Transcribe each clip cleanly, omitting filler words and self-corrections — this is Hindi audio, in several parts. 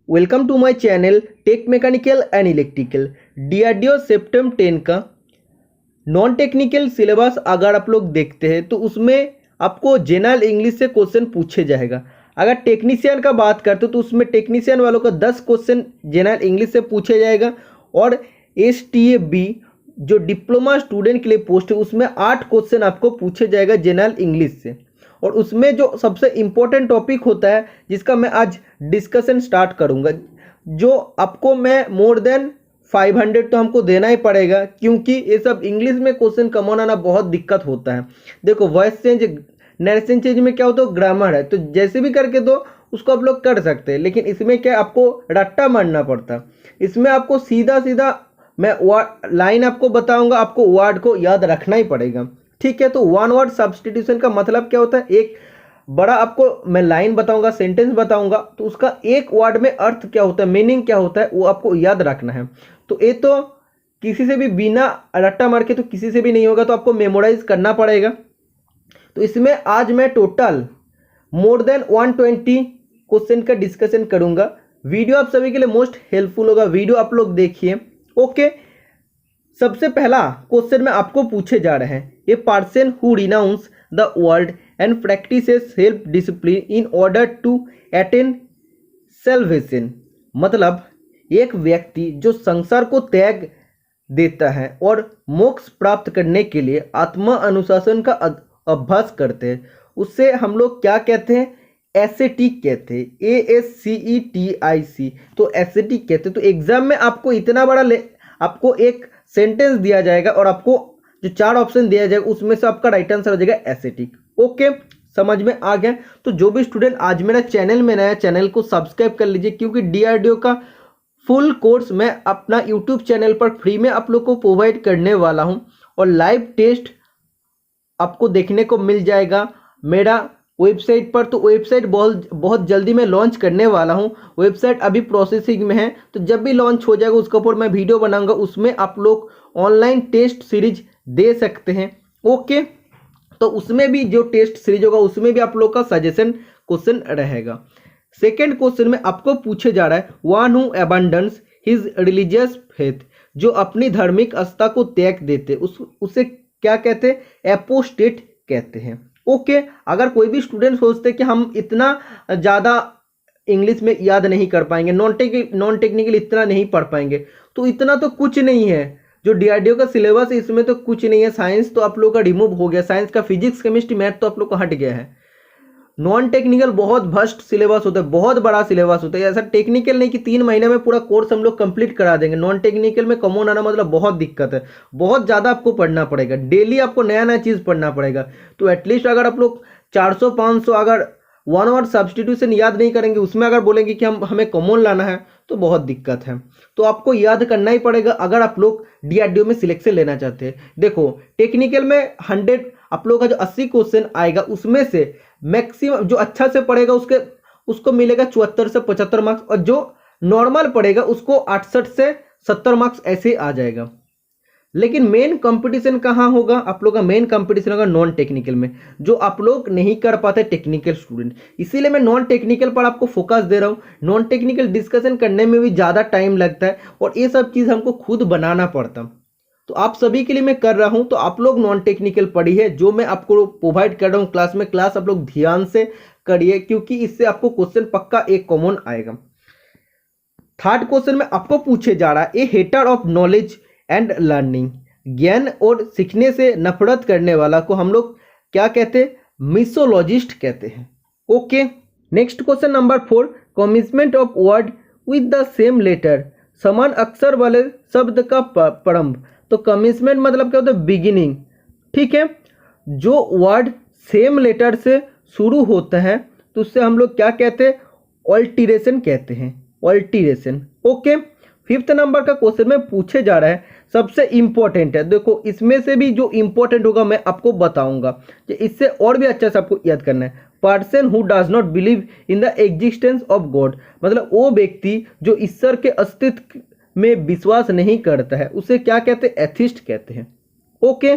Welcome to my channel tech mechanical and electrical. DRDO September 10 का नॉन टेक्निकल सिलेबस अगर आप लोग देखते हैं तो उसमें आपको जनरल इंग्लिश से क्वेश्चन पूछे जाएगा। अगर टेक्नीशियन का बात करते तो उसमें टेक्नीशियन वालों का 10 क्वेश्चन जनरल इंग्लिश से पूछे जाएगा और STAB जो डिप्लोमा स्टूडेंट के लिए पोस्ट है उसमें 8 क्वेश्चन आपको पूछे जाएगा जनरल इंग्लिश से। और उसमें जो सबसे इम्पोर्टेंट टॉपिक होता है जिसका मैं आज डिस्कशन स्टार्ट करूंगा, जो आपको मैं मोर देन 500 तो हमको देना ही पड़ेगा, क्योंकि ये सब इंग्लिश में क्वेश्चन कमन आना बहुत दिक्कत होता है। देखो वॉइस चेंज नरेशन चेंज में क्या होता है, ग्रामर है, तो जैसे भी करके दो उसको आप लोग कर सकते हैं, लेकिन इसमें क्या आपको रट्टा मारना पड़ता है। इसमें आपको सीधा सीधा मैं लाइन आपको बताऊंगा, आपको वर्ड को याद रखना ही पड़ेगा। ठीक है, तो वन वर्ड सब्स्टिट्यूशन का मतलब क्या होता है, एक बड़ा आपको मैं लाइन बताऊंगा, सेंटेंस बताऊंगा, तो उसका एक वर्ड में अर्थ क्या होता है, मीनिंग क्या होता है, वो आपको याद रखना है। तो ये तो किसी से भी बिना रट्टा मार के तो किसी से भी नहीं होगा, तो आपको मेमोराइज करना पड़ेगा। तो इसमें आज मैं टोटल मोर देन 120 क्वेश्चन का डिस्कशन करूंगा। वीडियो आप सभी के लिए मोस्ट हेल्पफुल होगा, वीडियो आप लोग देखिए। ओके, सबसे पहला क्वेश्चन में आपको पूछे जा रहे हैं, a person who renounce the world and practises self discipline in order to attain salvation. मतलब एक व्यक्ति जो संसार को त्याग देता है और मोक्ष प्राप्त करने के लिए आत्मा अनुशासन का अभ्यास करते हैं, उससे हम लोग क्या कहते हैं, एसेटिक कहते हैं, ASCETIC। तो एसेटिक कहते हैं। तो एग्जाम में आपको इतना बड़ा आपको एक सेंटेंस दिया जाएगा और आपको जो 4 ऑप्शन दिया जाएगा उसमें से आपका राइट आंसर हो जाएगा एसेटिक। ओके, समझ में आ गया। तो जो भी स्टूडेंट आज मेरा चैनल में नया, चैनल को सब्सक्राइब कर लीजिए, क्योंकि डीआरडीओ का फुल कोर्स मैं अपना यूट्यूब चैनल पर फ्री में आप लोग को प्रोवाइड करने वाला हूं और लाइव टेस्ट आपको देखने को मिल जाएगा मेरा वेबसाइट पर। तो वेबसाइट बहुत जल्दी मैं लॉन्च करने वाला हूं। वेबसाइट अभी प्रोसेसिंग में है, तो जब भी लॉन्च हो जाएगा उसके ऊपर मैं वीडियो बनाऊंगा, उसमें आप लोग ऑनलाइन टेस्ट सीरीज दे सकते हैं। ओके, तो उसमें भी जो टेस्ट सीरीज होगा उसमें भी आप लोग का सजेशन क्वेश्चन रहेगा। सेकेंड क्वेश्चन में आपको पूछे जा रहा है, one who abundance his religious faith, जो अपनी धार्मिक आस्था को त्याग देते उसे क्या कहते हैं, एपोस्टेट कहते हैं। ओके, अगर कोई भी स्टूडेंट सोचते कि हम इतना ज़्यादा इंग्लिश में याद नहीं कर पाएंगे, नॉन टेक्निकल इतना नहीं पढ़ पाएंगे, तो इतना तो कुछ नहीं है। जो डीआरडीओ का सिलेबस है इसमें तो कुछ नहीं है। साइंस तो आप लोग का रिमूव हो गया, साइंस का फिजिक्स केमिस्ट्री मैथ तो आप लोग का हट गया है। नॉन टेक्निकल बहुत भस्ट सिलेबस होता है, बहुत बड़ा सिलेबस होता है। ऐसा टेक्निकल नहीं कि 3 महीने में पूरा कोर्स हम लोग कंप्लीट करा देंगे। नॉन टेक्निकल में कॉमन आना मतलब बहुत दिक्कत है, बहुत ज़्यादा आपको पढ़ना पड़ेगा, डेली आपको नया नया चीज़ पढ़ना पड़ेगा। तो एटलीस्ट अगर आप लोग 400-500 अगर वन वर्ड सब्स्टिट्यूशन याद नहीं करेंगे, उसमें अगर बोलेंगे कि हमें कॉमन लाना है तो बहुत दिक्कत है। तो आपको याद करना ही पड़ेगा अगर आप लोग डीआरडीओ में सिलेक्शन लेना चाहते हैं। देखो टेक्निकल में 100 आप लोग का जो 80 क्वेश्चन आएगा उसमें से मैक्सिमम जो अच्छा से पढ़ेगा उसको मिलेगा 74 से 75 मार्क्स, और जो नॉर्मल पढ़ेगा उसको 68 से 70 मार्क्स ऐसे आ जाएगा। लेकिन मेन कंपटीशन कहाँ होगा, आप लोग का मेन कंपटीशन होगा नॉन टेक्निकल में, जो आप लोग नहीं कर पाते टेक्निकल स्टूडेंट। इसीलिए मैं नॉन टेक्निकल पर आपको फोकस दे रहा हूँ। नॉन टेक्निकल डिस्कशन करने में भी ज़्यादा टाइम लगता है और ये सब चीज़ हमको खुद बनाना पड़ता। तो आप सभी के लिए मैं कर रहा हूं, तो आप लोग नॉन टेक्निकल पढ़िए, जो मैं आपको प्रोवाइड कर रहा हूं क्लास में। क्लास आप लोग ध्यान से करिए, क्योंकि इससे आपको क्वेश्चन पक्का एक कॉमन आएगा। थर्ड क्वेश्चन में आपको पूछे जा रहा है, a hater of knowledge and learning, ज्ञान और सीखने से नफरत करने वाला को हम लोग क्या कहते हैं, मिसोलॉजिस्ट कहते हैं। Okay, next question number 4, commitment of word with the same letter, समान अक्षर वाले शब्द का प्रारंभ। तो कमिटमेंट मतलब क्या होता है, बिगिनिंग। ठीक है, जो वर्ड सेम लेटर से शुरू होता है तो उससे हम लोग क्या कहते हैं, ऑल्टरेशन कहते हैं, ऑल्टरेशन। ओके, 5th नंबर का क्वेश्चन में पूछे जा रहा है, सबसे इंपॉर्टेंट है। देखो इसमें से भी जो इंपॉर्टेंट होगा मैं आपको बताऊंगा, कि इससे और भी अच्छा से आपको याद करना है। Person who does not believe in the existence of God, मतलब वो व्यक्ति जो ईश्वर के अस्तित्व में विश्वास नहीं करता है, उसे क्या कहते हैं, एथिस्ट कहते हैं। Okay,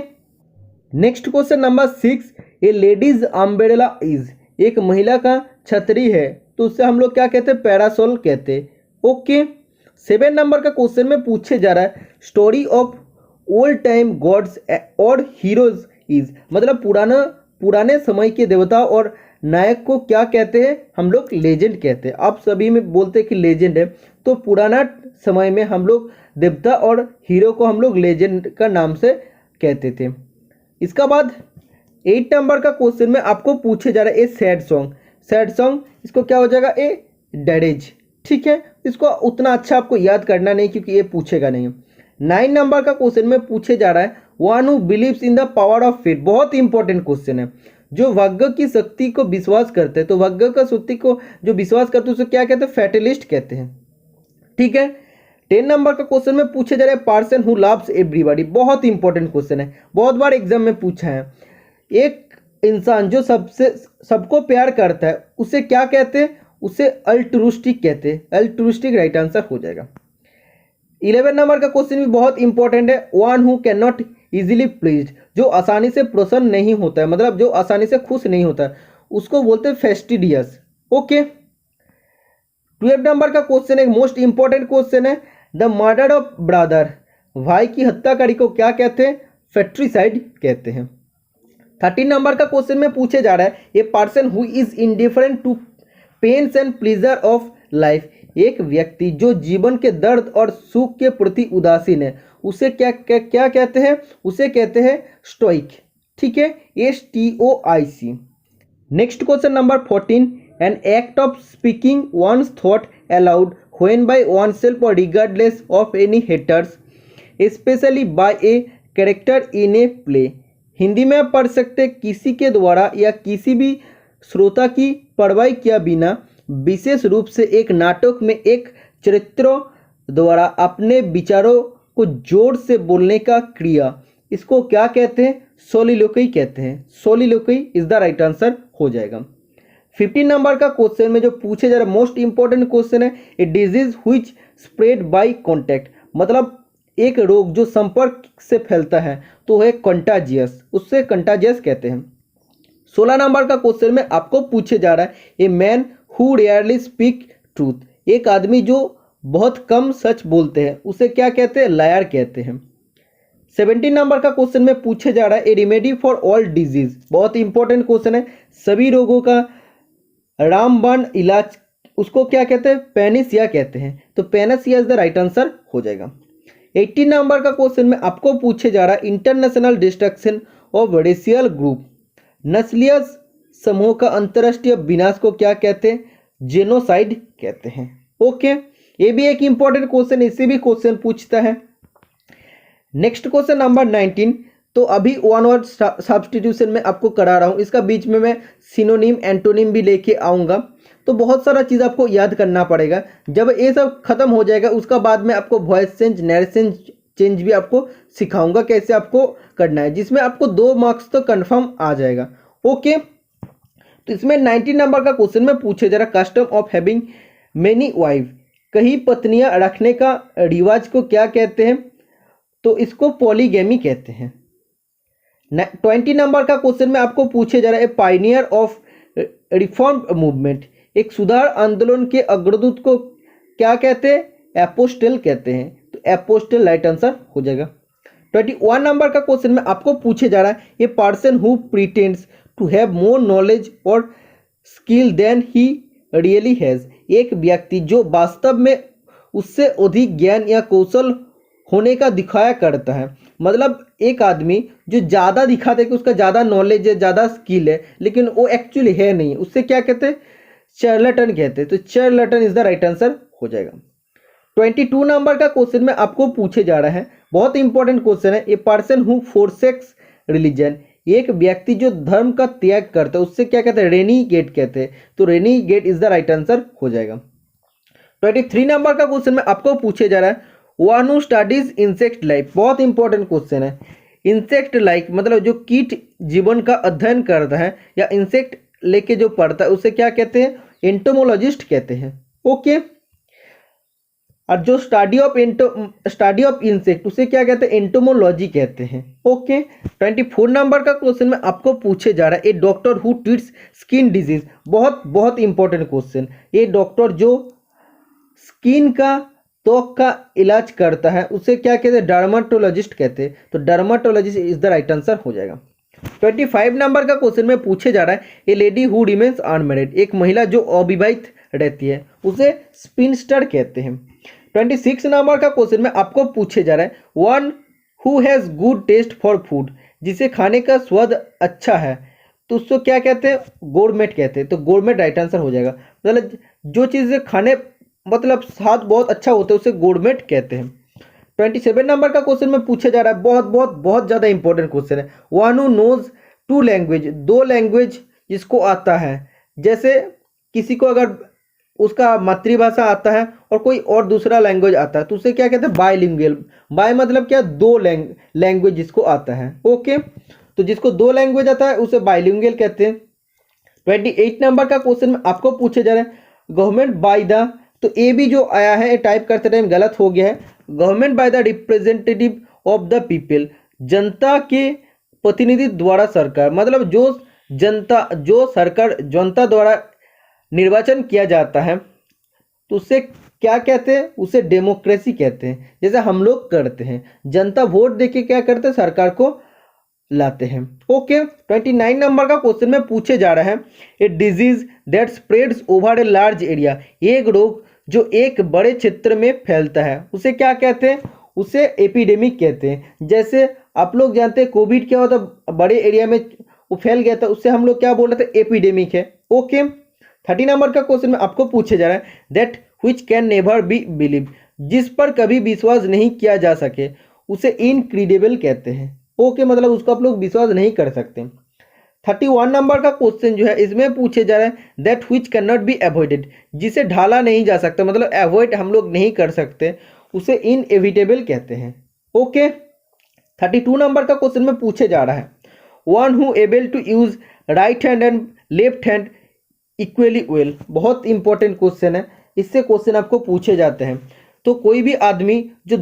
next question number 6, A ladies umbrella is, एक महिला का छतरी है तो उससे हम लोग क्या कहते हैं, पैरासोल कहते हैं। ओके। 7 नंबर का क्वेश्चन में पूछे जा रहा है story of old time gods और हीरोज इज, मतलब पुराने समय के देवता और नायक को क्या कहते हैं हम लोग? लेजेंड कहते हैं। आप सभी में बोलते हैं कि लेजेंड है, तो पुराना समय में हम लोग देवता और हीरो को हम लोग लेजेंड का नाम से कहते थे। इसका बाद 8 नंबर का क्वेश्चन में आपको पूछे जा रहा है ए सैड सॉन्ग, इसको क्या हो जाएगा? ए डैरेज, ठीक है। इसको उतना अच्छा आपको याद करना नहीं क्योंकि ये पूछेगा नहीं। 9 नंबर का क्वेश्चन में पूछे जा रहा है one who believes in the power of faith, बहुत इंपॉर्टेंट क्वेश्चन है। जो भाग्य की शक्ति को विश्वास करते हैं, तो भाग्य का शक्ति को जो विश्वास करते हैं उसे क्या कहते हैं? फैटलिस्ट कहते हैं, ठीक है। 10 नंबर का क्वेश्चन में पूछे जा रहा है पर्सन हु लव्स एवरीबॉडी, बहुत इंपॉर्टेंट क्वेश्चन है, बहुत बार एग्जाम में पूछा है। एक इंसान जो सबको प्यार करता है उसे क्या कहते हैं? उसे अल्ट्रुइस्टिक कहते हैं। अल्ट्रुइस्टिक राइट आंसर हो जाएगा। 11 नंबर का क्वेश्चन भी बहुत इंपॉर्टेंट है one who can not easily pleased, जो आसानी से प्रसन्न नहीं होता है, मतलब जो आसानी से खुश नहीं होता है, उसको बोलते हैं फेस्टिडियस, ओके। 12 नंबर का क्वेश्चन एक मोस्ट इंपॉर्टेंट क्वेश्चन है द मर्डर ऑफ ब्रदर, भाई की हत्याकारी को क्या कहते हैं? फेट्रिसाइड कहते हैं। 13 नंबर का क्वेश्चन में पूछे जा रहा है a person who is indifferent to pains and pleasure of life, एक व्यक्ति जो जीवन के दर्द और सुख के प्रति उदासीन है, उसे क्या कहते हैं? उसे कहते हैं स्टोइक, ठीक है, STOIC। Next question number 14 an act of speaking once thought aloud when by one self or regardless of any hearers especially by a character in a play, Hindi में आप पढ़ सकते हैं किसी के द्वारा या किसी भी श्रोता की परवाह किया बिना विशेष रूप से एक नाटक में एक चरित्र द्वारा अपने विचारों को जोर से बोलने का क्रिया, इसको क्या कहते हैं? सोलिलोक्वी कहते हैं। सोलिलोक्वी इज द राइट आंसर हो जाएगा। 15 नंबर का क्वेश्चन में जो पूछे जा रहा है मोस्ट इंपॉर्टेंट क्वेश्चन है a disease which spread by contact, मतलब एक रोग जो संपर्क से फैलता है तो है कंटाजियस, उससे कंटाजियस कहते हैं। 16 नंबर का क्वेश्चन में आपको पूछे जा रहा है a man who rarely speak truth, एक आदमी जो बहुत कम सच बोलते हैं उसे क्या कहते हैं? लायर कहते हैं। 17 नंबर का क्वेश्चन में पूछे जा रहा है ए रेमेडी फॉर ऑल डिजीज, बहुत इंपॉर्टेंट क्वेश्चन है, सभी रोगों का रामबाण इलाज उसको क्या कहते हैं? पेनिसिया कहते हैं, तो पेनिसिया इज द राइट आंसर हो जाएगा। 18 नंबर का क्वेश्चन में आपको पूछे जा रहा है international destruction of racial group, नस्लीय समूह का अंतरराष्ट्रीय विनाश को क्या कहते हैं? जेनोसाइड कहते हैं, ओके। ये भी एक इंपॉर्टेंट क्वेश्चन, इससे भी क्वेश्चन पूछता है। नेक्स्ट क्वेश्चन नंबर 19, तो अभी वन वर्ड सब्स्टिट्यूशन में आपको करा रहा हूँ, इसका बीच में मैं सिनोनिम एंटोनिम भी लेके आऊँगा, तो बहुत सारा चीज़ आपको याद करना पड़ेगा। जब ये सब खत्म हो जाएगा उसका बाद में आपको वॉइस चेंज नरेशन चेंज भी आपको सिखाऊंगा कैसे आपको करना है, जिसमें आपको 2 मार्क्स तो कन्फर्म आ जाएगा, ओके। तो इसमें 19 नंबर का क्वेश्चन में पूछे जा रहा custom of having many wife, कई पत्नियां रखने का रिवाज को क्या कहते हैं? तो इसको पॉलीगैमी कहते हैं। 20 नंबर का क्वेश्चन में आपको पूछे जा रहा है पायनियर ऑफ रिफॉर्म मूवमेंट, एक सुधार आंदोलन के अग्रदूत को क्या कहते हैं? एपोस्टल कहते हैं, तो एपोस्टल राइट आंसर हो जाएगा। 21 नंबर का क्वेश्चन में आपको पूछे जा रहा है a person who pretends to have more knowledge or skill than he really has, एक व्यक्ति जो वास्तव में उससे अधिक ज्ञान या कौशल होने का दिखाया करता है, मतलब एक आदमी जो ज़्यादा दिखाता है कि उसका ज़्यादा नॉलेज है, ज़्यादा स्किल है, लेकिन वो एक्चुअली है नहीं, उससे क्या कहते हैं? चार्लेटन कहते हैं, तो चार्लेटन इज द राइट आंसर हो जाएगा। 22 नंबर का क्वेश्चन में आपको पूछे जा रहा है, बहुत इंपॉर्टेंट क्वेश्चन है, ए पर्सन हु फोरसेक्स रिलीजन, एक व्यक्ति जो धर्म का त्याग करता है उससे क्या कहते हैं? रेनीगेट कहते हैं, तो रेनीगेट इज द राइट आंसर हो जाएगा। 23 नंबर का क्वेश्चन में आपको पूछे जा रहा है one who studies insect life, बहुत इंपॉर्टेंट क्वेश्चन है। इंसेक्ट लाइफ मतलब जो कीट जीवन का अध्ययन करता है या इंसेक्ट लेके जो पढ़ता है उसे क्या कहते हैं? एंटोमोलॉजिस्ट कहते हैं, ओके। और जो स्टडी ऑफ इंसेक्ट उसे क्या कहते हैं? एंटोमोलॉजी कहते हैं, ओके। 24 नंबर का क्वेश्चन में आपको पूछे जा रहा है a doctor who treats skin disease, बहुत इंपॉर्टेंट क्वेश्चन, ये डॉक्टर जो स्किन का, त्वक का इलाज करता है, उसे क्या कहते हैं, डर्माटोलॉजिस्ट कहते हैं। तो dermatologist is the right answer हो जाएगा। 25 नंबर का क्वेश्चन में पूछे जा रहा है, ए लेडी हु रिमेन्स अनमैरिड, एक महिला जो अविवाहित रहती है उसे स्पिनस्टर कहते हैं। 26 नंबर का क्वेश्चन में आपको पूछे जा रहा है, one who has good taste for food, जिसे खाने का स्वाद अच्छा है तो उसको क्या कहते हैं, गोरमेट कहते हैं। तो गोरमेट राइट आंसर हो जाएगा। मतलब जो चीज़ें खाने मतलब स्वाद बहुत अच्छा होता है उसे गोरमेट कहते हैं। 27 नंबर का क्वेश्चन में पूछा जा रहा है, बहुत बहुत बहुत ज़्यादा इंपॉर्टेंट क्वेश्चन है, one who knows two language, दो लैंग्वेज जिसको आता है, जैसे किसी को अगर उसका मातृभाषा आता है और कोई और दूसरा लैंग्वेज आता है तो उसे क्या कहते हैं, बायलिंगुअल। बाय मतलब क्या, दो लैंग्वेज जिसको आता है। ओके, तो जिसको दो लैंग्वेज आता है उसे बायलिंगुअल कहते हैं। 28 नंबर का क्वेश्चन में आपको पूछे जा रहे हैं, गवर्नमेंट बाय द, तो ए भी जो आया है ये टाइप करते टाइम गलत हो गया है। Government by the representative of the people, जनता के प्रतिनिधि द्वारा सरकार, मतलब जो सरकार जनता द्वारा निर्वाचन किया जाता है तो उससे क्या कहते हैं, उसे डेमोक्रेसी कहते हैं। जैसे हम लोग करते हैं, जनता वोट देके क्या करते हैं, सरकार को लाते हैं। ओके, 29 नंबर का क्वेश्चन में पूछे जा रहा है, a disease that spreads over a large area, एक रोग जो एक बड़े क्षेत्र में फैलता है उसे क्या कहते हैं, उसे एपिडेमिक कहते हैं। जैसे आप लोग जानते हैं कोविड क्या होता है, बड़े एरिया में वो फैल गया था, उससे हम लोग क्या बोल रहे थे, एपिडेमिक है। ओके, 30 नंबर का क्वेश्चन में आपको पूछे जा रहा है, that which can never be believe, जिस पर कभी विश्वास नहीं किया जा सके उसे इनक्रेडिबल कहते हैं। ओके, मतलब उसको आप लोग विश्वास नहीं कर सकते। 31 नंबर का क्वेश्चन जो है इसमें पूछे जा रहा है, that which can not be avoided, जिसे ढाला नहीं जा सकता, मतलब अवॉइड हम लोग नहीं कर सकते, उसे इनएविटेबल कहते हैं। ओके, 32 नंबर का क्वेश्चन में पूछे जा रहा है, one who able to use right hand and left hand equally well, बहुत इंपॉर्टेंट क्वेश्चन है, इससे क्वेश्चन आपको पूछे जाते हैं। तो कोई भी आदमी जो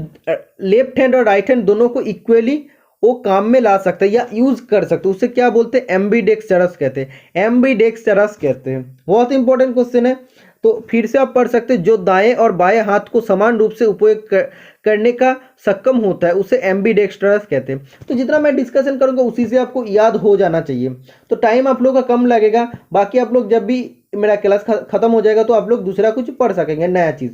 लेफ्ट हैंड और राइट हैंड दोनों को इक्वली वो काम में ला सकता है या यूज कर सकते हैं, उसे क्या बोलते हैं, एम्बीडेक्स्टरस कहते हैं, एम्बीडेक्स्टरस कहते हैं। बहुत इंपॉर्टेंट क्वेश्चन है, तो फिर से आप पढ़ सकते हैं, जो दाएं और बाएं हाथ को समान रूप से उपयोग करने का सक्षम होता है उसे एम्बीडेक्स्टरस कहते हैं। तो जितना मैं डिस्कशन करूंगा उसी से आपको याद हो जाना चाहिए, तो टाइम आप लोगों का कम लगेगा। बाकी आप लोग जब भी मेरा क्लास खत्म हो जाएगा तो आप लोग दूसरा कुछ पढ़ सकेंगे, नया चीज़।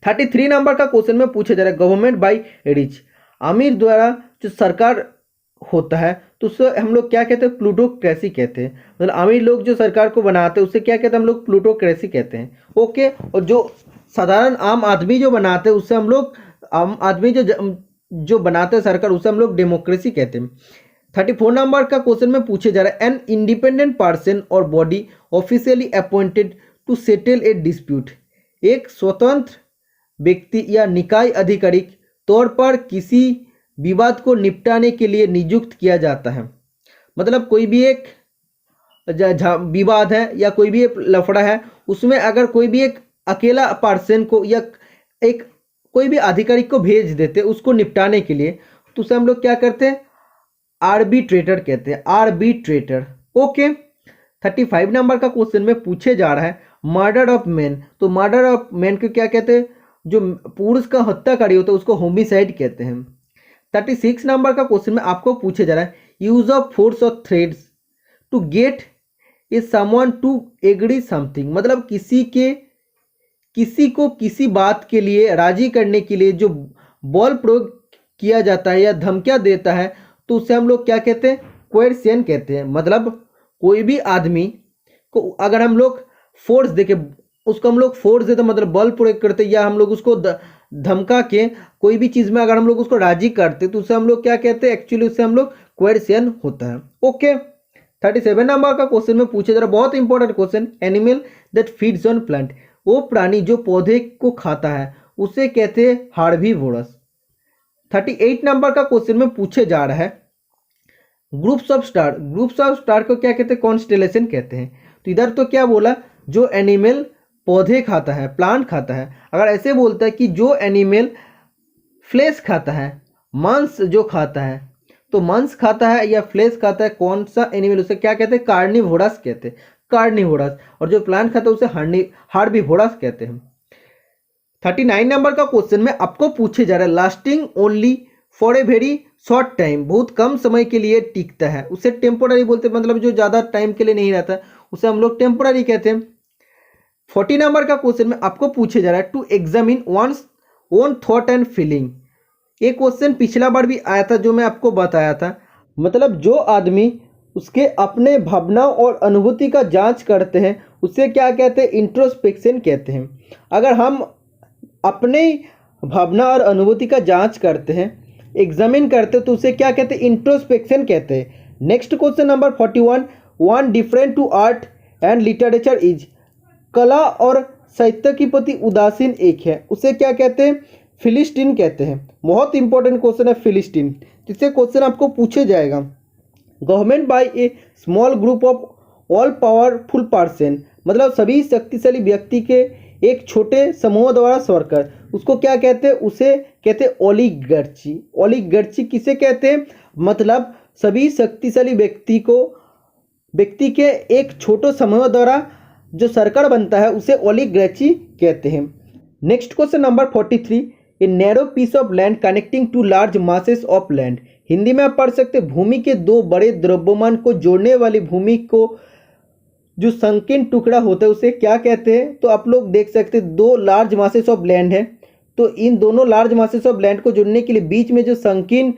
33 नंबर का क्वेश्चन में पूछा जा रहा है, गवर्नमेंट बाय रिच, अमीर द्वारा जो सरकार होता है तो उससे हम लोग क्या कहते हैं, प्लूटोक्रेसी कहते हैं। मतलब अमीर लोग जो सरकार को बनाते हैं उससे क्या कहते हैं, हम लोग प्लूटोक्रेसी कहते हैं। ओके, और जो साधारण आम आदमी जो बनाते हैं उससे हम लोग, आम आदमी जो बनाते हैं सरकार, उससे हम लोग डेमोक्रेसी कहते हैं। 34 नंबर का क्वेश्चन में पूछे जा रहा है, an independent person or body officially appointed to settle a dispute, एक स्वतंत्र व्यक्ति या निकाय आधिकारिक तौर पर किसी विवाद को निपटाने के लिए नियुक्त किया जाता है। मतलब कोई भी एक विवाद है या कोई भी एक लफड़ा है, उसमें अगर कोई भी एक अकेला पर्सन को या एक कोई भी आधिकारिक को भेज देते उसको निपटाने के लिए, तो उसे हम लोग क्या करते हैं, आर्बिट्रेटर कहते हैं, आर्बिट्रेटर। ओके, 35 नंबर का क्वेश्चन में पूछे जा रहा है, मर्डर ऑफ मैन, तो मर्डर ऑफ मैन को क्या कहते हैं, जो पुरुष का हत्याकारी होता है उसको होमिसाइड कहते हैं। 36 नंबर का क्वेश्चन में आपको पूछे जा रहा है, use of force or threats to get a someone to agree something, मतलब किसी को किसी बात के लिए राजी करने के लिए जो बल प्रयोग किया जाता है या धमकियां देता है तो उसे हम लोग क्या कहते हैं, कोएर्सियन कहते हैं। मतलब कोई भी आदमी को अगर हम लोग फोर्स देके उसको हम लोग फोर्स देते मतलब बल प्रयोग करते, या हम लोग उसको धमका के कोई भी चीज़ में अगर हम लोग उसको राजी करते तो उसे हम लोग क्या कहते हैं, एक्चुअली उससे हम लोग कोएर्सियन होता है। ओके, 37 नंबर का क्वेश्चन में पूछे जरा, बहुत important question, animal that feeds on plant, वो प्राणी जो पौधे को खाता है उसे कहते हैं हार्बीवोरस। 38 नंबर का क्वेश्चन में पूछे जा रहा है, groups of star, groups of star को क्या कहते हैं, कॉन्स्टेलेशन कहते हैं। तो इधर तो क्या बोला, जो एनिमल पौधे खाता है, प्लांट खाता है। अगर ऐसे बोलता है कि जो एनिमल फ्लेश खाता है, मांस जो खाता है, तो मांस खाता है या फ्लेश खाता है कौन सा एनिमल, उसे क्या कहते हैं, कार्निवोरस कहते हैं, कार्निवोरस। और जो प्लांट खाता है उसे हार्बीवोरस कहते हैं। 39 नंबर का क्वेश्चन में आपको पूछे जा रहा है lasting only for a very short time, बहुत कम समय के लिए टिकता है, उसे टेम्पोररी बोलते हैं, मतलब जो ज़्यादा टाइम के लिए नहीं रहता उसे हम लोग टेम्पोररी कहते हैं। 40 नंबर का क्वेश्चन में आपको पूछे जा रहा है to examine one's own thought and feeling. ये क्वेश्चन पिछला बार भी आया था जो मैं आपको बताया था, मतलब जो आदमी उसके अपने भावना और अनुभूति का जांच करते हैं उसे क्या कहते हैं, इंट्रोस्पेक्शन कहते हैं। अगर हम अपने भावना और अनुभूति का जांच करते हैं, एग्जामिन करते हैं, तो उसे क्या कहते हैं, इंट्रोस्पेक्शन कहते हैं। Next question number 41, one different to art and literature is, कला और साहित्य के प्रति उदासीन एक है, उसे क्या कहते हैं, फिलिस्टीन कहते हैं। बहुत इंपॉर्टेंट क्वेश्चन है फिलिस्टीन, जिससे क्वेश्चन आपको पूछे जाएगा। Government by A small group of all powerful person, मतलब सभी शक्तिशाली व्यक्ति के एक छोटे समूह द्वारा सरकार, उसको क्या कहते हैं, उसे कहते हैं ओलिगार्ची। ओलिगार्ची किसे कहते हैं, मतलब सभी शक्तिशाली व्यक्ति के एक छोटे समूह द्वारा जो सरकार बनता है उसे ओलिगार्ची कहते हैं। Next question number 43, a narrow piece of land connecting two large masses of land. Hindi में आप पढ़ सकते हैं भूमि के दो बड़े द्रव्यमान को जोड़ने वाली भूमि को जो संकीर्ण टुकड़ा होता है उसे क्या कहते हैं। तो आप लोग देख सकते हैं दो लार्ज मासेस ऑफ लैंड है, तो इन दोनों लार्ज मासेस ऑफ लैंड को जोड़ने के लिए बीच में जो संकीर्ण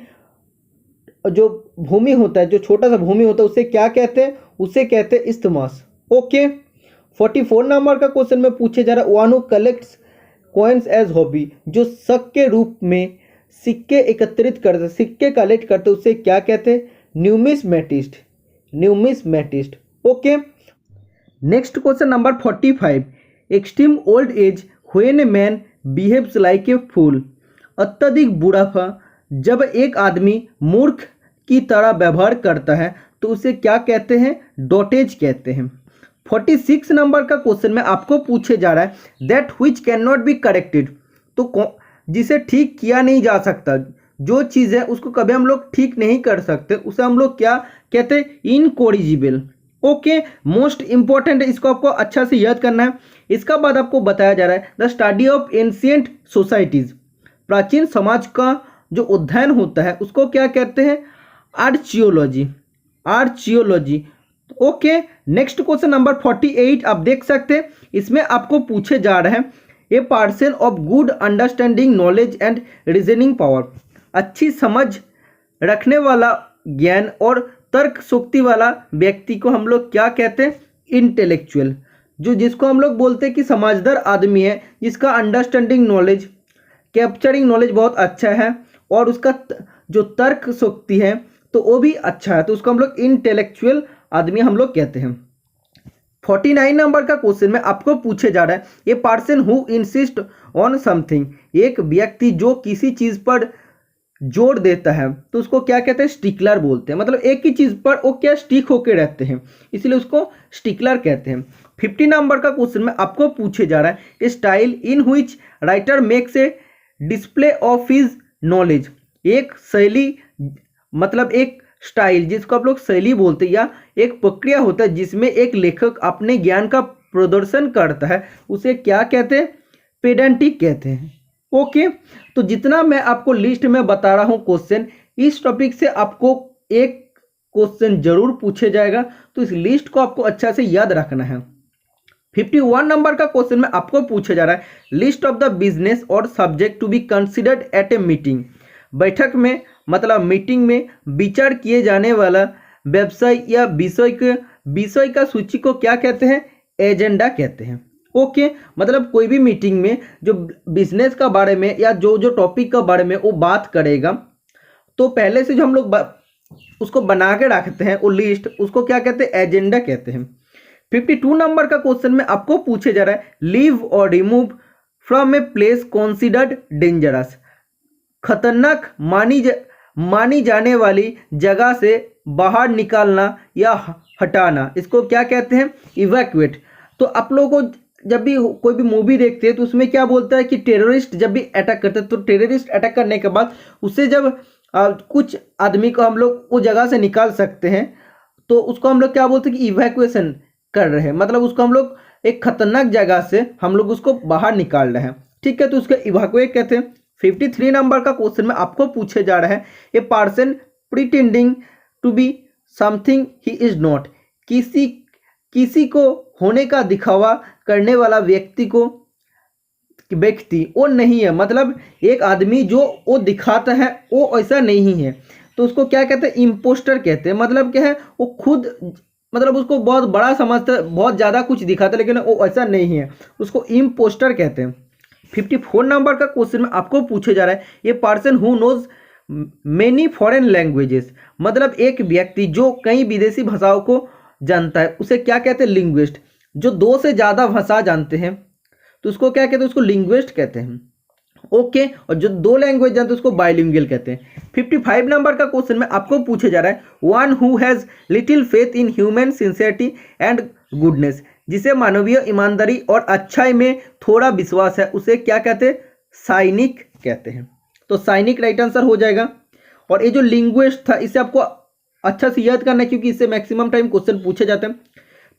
जो भूमि होता है, जो छोटा सा भूमि होता है, उसे क्या कहते हैं, उसे कहते हैं इस्थमास। ओके, 44 नंबर का क्वेश्चन में पूछे जा रहा है one who collects coins as hobby, जो शक के रूप में सिक्के एकत्रित करते, सिक्के कलेक्ट करते, उसे क्या कहते हैं, numismatist. Numismatist. Okay, next question number 45, extreme old age when a man behaves like a fool, अत्यधिक बुढ़ापा जब एक आदमी मूर्ख की तरह व्यवहार करता है तो उसे क्या कहते हैं, डॉटेज कहते हैं। 46 नंबर का क्वेश्चन में आपको पूछे जा रहा है that which can not be corrected, तो जिसे ठीक किया नहीं जा सकता, जो चीज़ है उसको कभी हम लोग ठीक नहीं कर सकते, उसे हम लोग क्या कहते हैं, इनकोरिजिबल। ओके, मोस्ट इंपॉर्टेंट है, इसको आपको अच्छा से याद करना है। इसका बाद आपको बताया जा रहा है the study of ancient societies, प्राचीन समाज का जो अध्ययन होता है उसको क्या कहते हैं, आर्चियोलॉजी। आर्चियोलॉजी। ओके, नेक्स्ट क्वेश्चन नंबर 48 आप देख सकते हैं, इसमें आपको पूछे जा रहा है a parcel of good understanding knowledge and reasoning power, अच्छी समझ रखने वाला ज्ञान और तर्क शक्ति वाला व्यक्ति को हम लोग क्या कहते हैं, इंटेलेक्चुअल। जो जिसको हम लोग बोलते हैं कि समझदार आदमी है, जिसका अंडरस्टैंडिंग नॉलेज, कैप्चरिंग नॉलेज बहुत अच्छा है और उसका जो तर्क शक्ति है तो वो भी अच्छा है, तो उसको हम लोग इंटेलेक्चुअल आदमी हम लोग कहते हैं। 49 नंबर का क्वेश्चन में आपको पूछे जा रहा है a person who insist on something, एक व्यक्ति जो किसी चीज पर जोर देता है तो उसको क्या कहते हैं, स्टिकलर बोलते हैं। मतलब एक ही चीज पर वो क्या स्टिक होके रहते हैं, इसलिए उसको स्टिकलर कहते हैं। 50 नंबर का क्वेश्चन में आपको पूछे जा रहा है a style in which writer makes a display of his knowledge, एक शैली, मतलब एक स्टाइल जिसको आप लोग शैली बोलते हैं, या एक प्रक्रिया होता है जिसमें एक लेखक अपने ज्ञान का प्रदर्शन करता है, उसे क्या कहते हैं, पेडेंटिक कहते हैं। ओके, तो जितना मैं आपको लिस्ट में बता रहा हूं क्वेश्चन, इस टॉपिक से आपको एक क्वेश्चन जरूर पूछे जाएगा, तो इस लिस्ट को आपको अच्छा से याद रखना है। 51 नंबर का क्वेश्चन में आपको पूछा जा रहा है list of the business or subject to be considered at a meeting, बैठक में मतलब मीटिंग में विचार किए जाने वाला व्यवसाय या विषय का सूची को क्या कहते हैं, एजेंडा कहते हैं। ओके, मतलब कोई भी मीटिंग में जो बिजनेस का बारे में या जो जो टॉपिक का बारे में वो बात करेगा, तो पहले से जो हम लोग उसको बना के रखते हैं वो लिस्ट, उसको क्या कहते हैं, एजेंडा कहते हैं। 52 नंबर का क्वेश्चन में आपको पूछे जा रहा है लीव और remove from a place considered dangerous, खतरनाक मानी जाने वाली जगह से बाहर निकालना या हटाना, इसको क्या कहते हैं, इवैक्यूएट। तो आप लोगों को जब भी कोई भी मूवी देखते हैं तो उसमें क्या बोलता है कि टेररिस्ट जब भी अटैक करते हैं, तो टेररिस्ट अटैक करने के बाद उससे जब कुछ आदमी को हम लोग उस जगह से निकाल सकते हैं, तो उसको हम लोग क्या बोलते हैं कि इवैक्यूएशन कर रहे हैं, मतलब उसको हम लोग एक खतरनाक जगह से हम लोग उसको बाहर निकाल रहे हैं। ठीक है, तो उसको इवाकुएट कहते हैं। 53 नंबर का क्वेश्चन में आपको पूछे जा रहा है, a person pretending to be something he is not, किसी को होने का दिखावा करने वाला व्यक्ति वो नहीं है, मतलब एक आदमी जो वो दिखाता है वो ऐसा नहीं है, तो उसको क्या कहते हैं, इम्पोस्टर कहते हैं। मतलब क्या है, वो खुद मतलब उसको बहुत बड़ा समझता है, बहुत ज़्यादा कुछ दिखाता है, लेकिन वो ऐसा नहीं है, उसको इम्पोस्टर कहते हैं। 54 नंबर का क्वेश्चन में आपको पूछे जा रहा है, ये person who knows many foreign languages, मतलब एक व्यक्ति जो कई विदेशी भाषाओं को जानता है, उसे क्या कहते हैं, लिंग्विस्ट। जो 2 से ज़्यादा भाषा जानते हैं तो उसको क्या कहते हैं, उसको लिंग्विस्ट कहते हैं। ओके, और जो 2 लैंग्वेज जानते हैं उसको बाइलिंगुअल कहते हैं। 55 नंबर का क्वेश्चन में आपको पूछे जा रहा है, one who has little faith in human sincerity and goodness, जिसे मानवीय ईमानदारी और अच्छाई में थोड़ा विश्वास है, उसे क्या कहते हैं, साइनिक कहते हैं। तो साइनिक राइट आंसर हो जाएगा। और ये जो लिंग्विस्ट था इसे आपको अच्छा से याद करना है, क्योंकि इससे मैक्सिमम टाइम क्वेश्चन पूछे जाते हैं।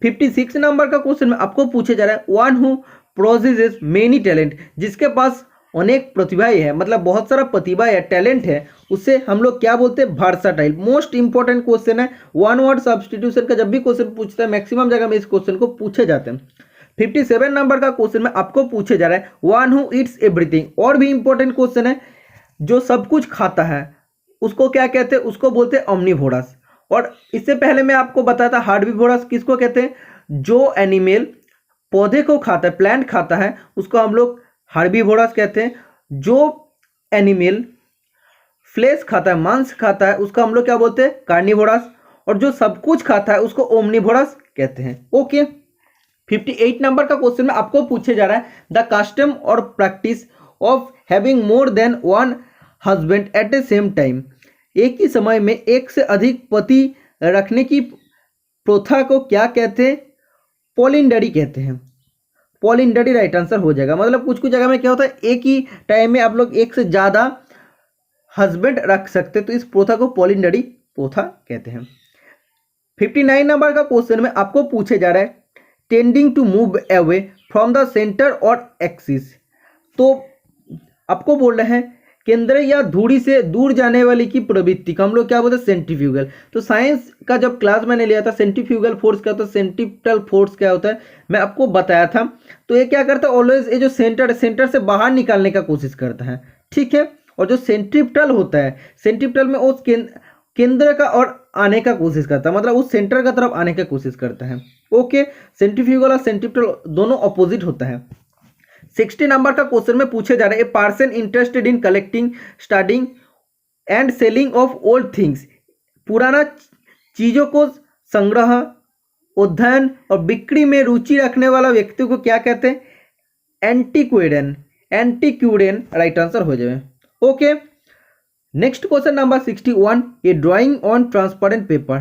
56 नंबर का क्वेश्चन में आपको पूछे जा रहा है, वन हु प्रोजेसेस मेनी टैलेंट, जिसके पास अनेक प्रतिभाएं है, मतलब बहुत सारा प्रतिभा है, टैलेंट है, उसे हम लोग क्या बोलते हैं, वर्सेटाइल। मोस्ट इंपॉर्टेंट क्वेश्चन है, वन वर्ड सब्स्टिट्यूशन का जब भी क्वेश्चन पूछता है मैक्सिमम जगह में इस क्वेश्चन को पूछे जाते हैं। 57 नंबर का क्वेश्चन में आपको पूछे जा रहा है, वन हु ईट्स एवरीथिंग, और भी इंपॉर्टेंट क्वेश्चन है, जो सब कुछ खाता है उसको क्या कहते हैं, उसको बोलते हैं ओमनिवोरस। और इससे पहले मैं आपको बताया था हार्बीवोरस किसको कहते हैं, जो एनिमल पौधे को खाता है, प्लांट खाता है, उसको हम लोग हार्बीवोरस कहते हैं। जो एनिमल फ्लेश खाता है, मांस खाता है, उसका हम लोग क्या बोलते हैं, कार्निवोरस। और जो सब कुछ खाता है उसको ओमनिवोरस कहते हैं। ओके, 58 नंबर का क्वेश्चन में आपको पूछे जा रहा है, द कस्टम और practice of having more than one husband at the same time, एक ही समय में एक से अधिक पति रखने की प्रथा को क्या कहते हैं, पॉलिंडरी कहते हैं। पॉलिंडरी राइट आंसर हो जाएगा। मतलब कुछ कुछ जगह में क्या होता है, एक ही टाइम में आप लोग एक से ज़्यादा हस्बैंड रख सकते, तो इस प्रथा को पॉलिंडरी प्रथा कहते हैं। 59 नंबर का क्वेश्चन में आपको पूछे जा रहा है, tending to move away from the centre or axis, तो आपको बोल रहे हैं केंद्र या धुरी से दूर जाने वाली की प्रवृत्ति को हम लोग क्या बोलते हैं, सेंट्रीफ्यूगल। तो साइंस का जब क्लास मैंने लिया था, सेंट्रीफ्यूगल फोर्स क्या होता है, सेंट्रिपिटल फोर्स क्या होता है, मैं आपको बताया था। तो ये क्या करता है, ऑलवेज ये जो सेंटर से बाहर निकालने का कोशिश करता है, ठीक है। और जो सेंट्रिपिटल होता है, सेंट्रिपिटल में उस केंद्र का और आने का कोशिश करता है, मतलब उस सेंटर का तरफ आने का कोशिश करता है। ओके, सेंट्रीफ्यूगल और सेंट्रिपिटल दोनों अपोजिट होता है। 60 नंबर का क्वेश्चन में पूछे जा रहे हैं, a person interested in collecting, studying and selling of old things, पुराना चीज़ों को संग्रह, अध्ययन और बिक्री में रुचि रखने वाला व्यक्ति को क्या कहते हैं, एंटीक्वेरियन। एंटीक्वेरियन राइट आंसर हो जाए। Okay, next question number 61, A drawing on transparent paper,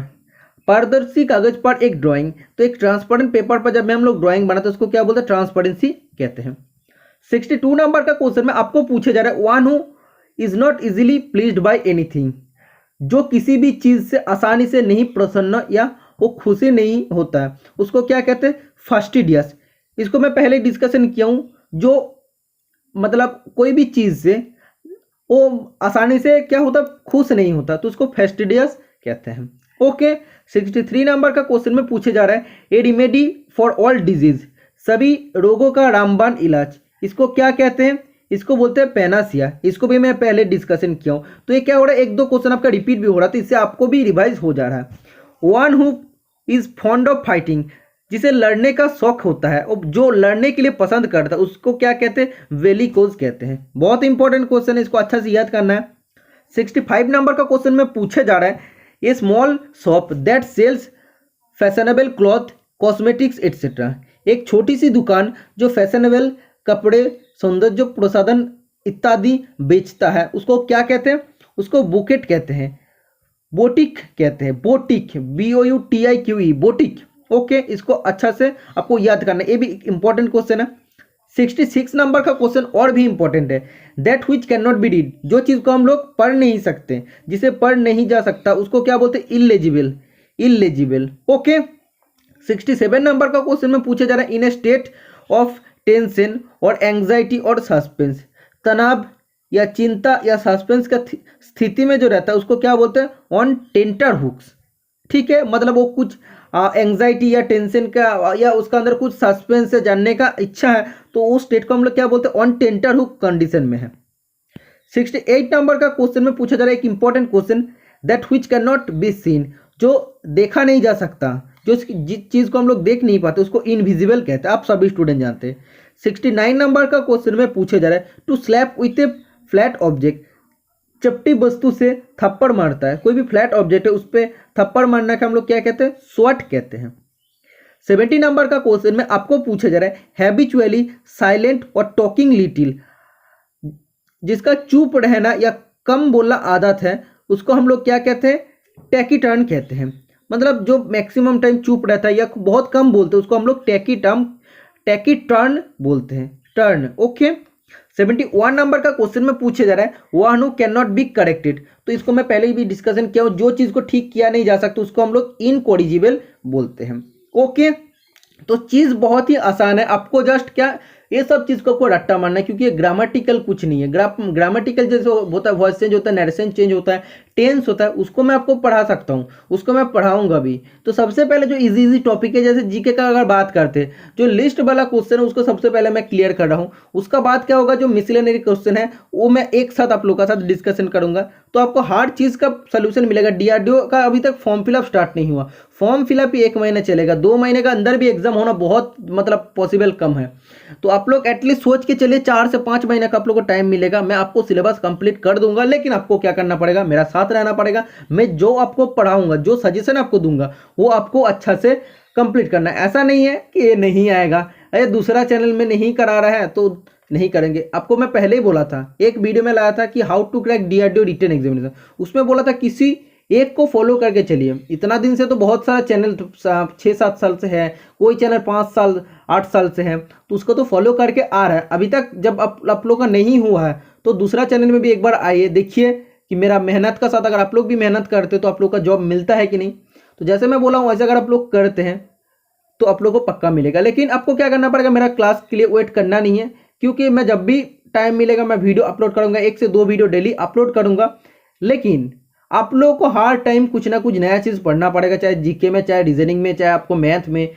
पारदर्शी कागज पर एक ड्राइंग। तो एक ट्रांसपेरेंट पेपर पर जब हम लोग ड्राइंग बनाते हैं उसको क्या बोलते हैं, ट्रांसपेरेंसी कहते हैं। 62 नंबर का क्वेश्चन में आपको पूछे जा रहा है, one who is not easily pleased by anything, जो किसी भी चीज से आसानी से नहीं प्रसन्न या वो खुशी नहीं होता है, उसको क्या कहते हैं, फास्टिडियस। इसको मैं पहले डिस्कशन किया हूँ, जो मतलब कोई भी चीज से वो आसानी से क्या होता, खुश नहीं होता, तो उसको फास्टिडियस कहते हैं। ओके, 63 नंबर का क्वेश्चन में पूछे जा रहा है, ए रेमेडी फॉर ऑल डिजीज, सभी रोगों का रामबाण इलाज, इसको क्या कहते हैं, इसको बोलते हैं पैनासिया। इसको भी मैं पहले डिस्कशन किया हूँ। तो ये क्या हो रहा है, एक दो क्वेश्चन आपका रिपीट भी हो रहा था, इससे आपको भी रिवाइज हो जा रहा है। One who is fond of fighting, जिसे लड़ने का शौक होता है और जो लड़ने के लिए पसंद करता है उसको क्या कहते हैं, वेलिकोज कहते हैं। बहुत इंपॉर्टेंट क्वेश्चन है, इसको अच्छा से याद करना है। 65 नंबर का क्वेश्चन में पूछे जा रहा है, a small shop that sells fashionable cloth, cosmetics etcetera, एक छोटी सी दुकान जो फैशनेबल कपड़े, सौंदर्य प्रसाधन इत्यादि बेचता है, उसको क्या कहते हैं, उसको बुकेट कहते हैं, बोटिक कहते हैं, बोटिक, BOUTIQE, बोटिक। ओके, इसको अच्छा से आपको याद करना है, ये भी इंपॉर्टेंट क्वेश्चन है। 66 नंबर का क्वेश्चन और भी इंपॉर्टेंट है, that which can not be read, जो चीज़ को हम लोग पढ़ नहीं सकते, जिसे पढ़ नहीं जा सकता, उसको क्या बोलते हैं, इलेजिबल। इलेजिबल। ओके, 67 नंबर का क्वेश्चन में पूछा जा रहा है, इन ए स्टेट ऑफ टेंशन और एंग्जाइटी और सस्पेंस, तनाव या चिंता या सस्पेंस का स्थिति में जो रहता है उसको क्या बोलते हैं, ऑन टेंटर हुक्स। ठीक है, मतलब वो कुछ एंग्जाइटी या टेंशन का या उसका अंदर कुछ सस्पेंस से जानने का इच्छा है, तो उस स्टेट को हम लोग क्या बोलते हैं, ऑन टेंटर हुक कंडीशन में है। 68 नंबर का क्वेश्चन में पूछा जा रहा है एक important question, that which can not be seen, जो देखा नहीं जा सकता, जो जिस चीज को हम लोग देख नहीं पाते उसको इनविजिबल कहते हैं, आप सभी स्टूडेंट जानते हैं। 69 नंबर का क्वेश्चन में पूछा जा रहा है, to slap with a flat object, चपटी वस्तु से थप्पड़ मारता है, कोई भी फ्लैट ऑब्जेक्ट है उस पर थप्पड़ मारना का हम लोग क्या कहते हैं, स्वट कहते हैं। 70 नंबर का क्वेश्चन में आपको पूछा जा रहा है, हैबिचुअली साइलेंट और टॉकिंग लिटिल, जिसका चुप रहना या कम बोलना आदत है उसको हम लोग क्या कहते हैं, टैकीटर्न कहते हैं। मतलब जो मैक्सिमम टाइम चुप रहता है या बहुत कम बोलते हैं उसको हम लोग टैकीटर्न बोलते हैं, टर्न। ओके। 71 नंबर का क्वेश्चन में पूछा जा रहा है, वाहनु कैन नॉट बी करेक्टेड, तो इसको मैं पहले ही भी डिस्कशन किया हूं, जो चीज को ठीक किया नहीं जा सकता उसको हम लोग इनकोरिजिबल बोलते हैं। ओके, तो चीज बहुत ही आसान है, आपको जस्ट क्या ये सब चीज को आपको रट्टा मारना है, क्योंकि ये ग्रामेटिकल कुछ नहीं है। ग्रामेटिकल जैसे होता है, वॉइस चेंज होता है, नरेशन चेंज होता है, टेंस होता है, उसको मैं आपको पढ़ा सकता हूँ, उसको मैं पढ़ाऊंगा भी। तो सबसे पहले जो इजी टॉपिक है, जैसे जीके का अगर बात करते हैं, जो लिस्ट वाला क्वेश्चन है उसको सबसे पहले मैं क्लियर कर रहा हूँ। उसका बाद क्या होगा, जो मिसलेनरी क्वेश्चन है वो मैं एक साथ आप लोगों के साथ डिस्कशन करूंगा, तो आपको हर चीज का सोल्यूशन मिलेगा। डीआरडीओ का अभी तक फॉर्म फिलअप स्टार्ट नहीं हुआ, फॉर्म फिलअप ही 1 महीने चलेगा, 2 महीने का अंदर भी एग्जाम होना बहुत मतलब पॉसिबल कम है। तो आप लोग एटलीस्ट सोच के चलिए 4 से 5 महीने का आप लोग को टाइम मिलेगा, मैं आपको सिलेबस कंप्लीट कर दूंगा। लेकिन आपको क्या करना पड़ेगा, मेरा साथ रहना पड़ेगा। मैं जो आपको पढ़ाऊंगा, जो सजेशन आपको दूंगा वो आपको अच्छा से कंप्लीट करना है। ऐसा नहीं है कि ये नहीं आएगा, अरे दूसरा चैनल में नहीं करा रहा है तो नहीं करेंगे। आपको मैं पहले ही बोला था, एक वीडियो में लाया था कि how to crack DRDO written examination, उसमें बोला था किसी एक को फॉलो करके चलिए। इतना दिन से तो बहुत सारा चैनल 6-7 साल से है, कोई चैनल 5 साल 8 साल से है, तो उसको तो फॉलो करके आ रहा है। अभी तक जब आप लोग का नहीं हुआ है तो दूसरा चैनल में भी एक बार आइए, देखिए कि मेरा मेहनत का साथ अगर आप लोग भी मेहनत करते तो आप लोग का जॉब मिलता है कि नहीं। तो जैसे मैं बोला हूँ वैसे अगर आप लोग करते हैं तो आप लोग को पक्का मिलेगा। लेकिन आपको क्या करना पड़ेगा, मेरा क्लास के लिए वेट करना नहीं है, क्योंकि मैं जब भी टाइम मिलेगा मैं वीडियो अपलोड करूंगा, 1 से 2 वीडियो डेली अपलोड करूंगा। लेकिन आप लोगों को हर टाइम कुछ ना कुछ नया चीज़ पढ़ना पड़ेगा, चाहे जीके में, चाहे रीजनिंग में, चाहे आपको मैथ में,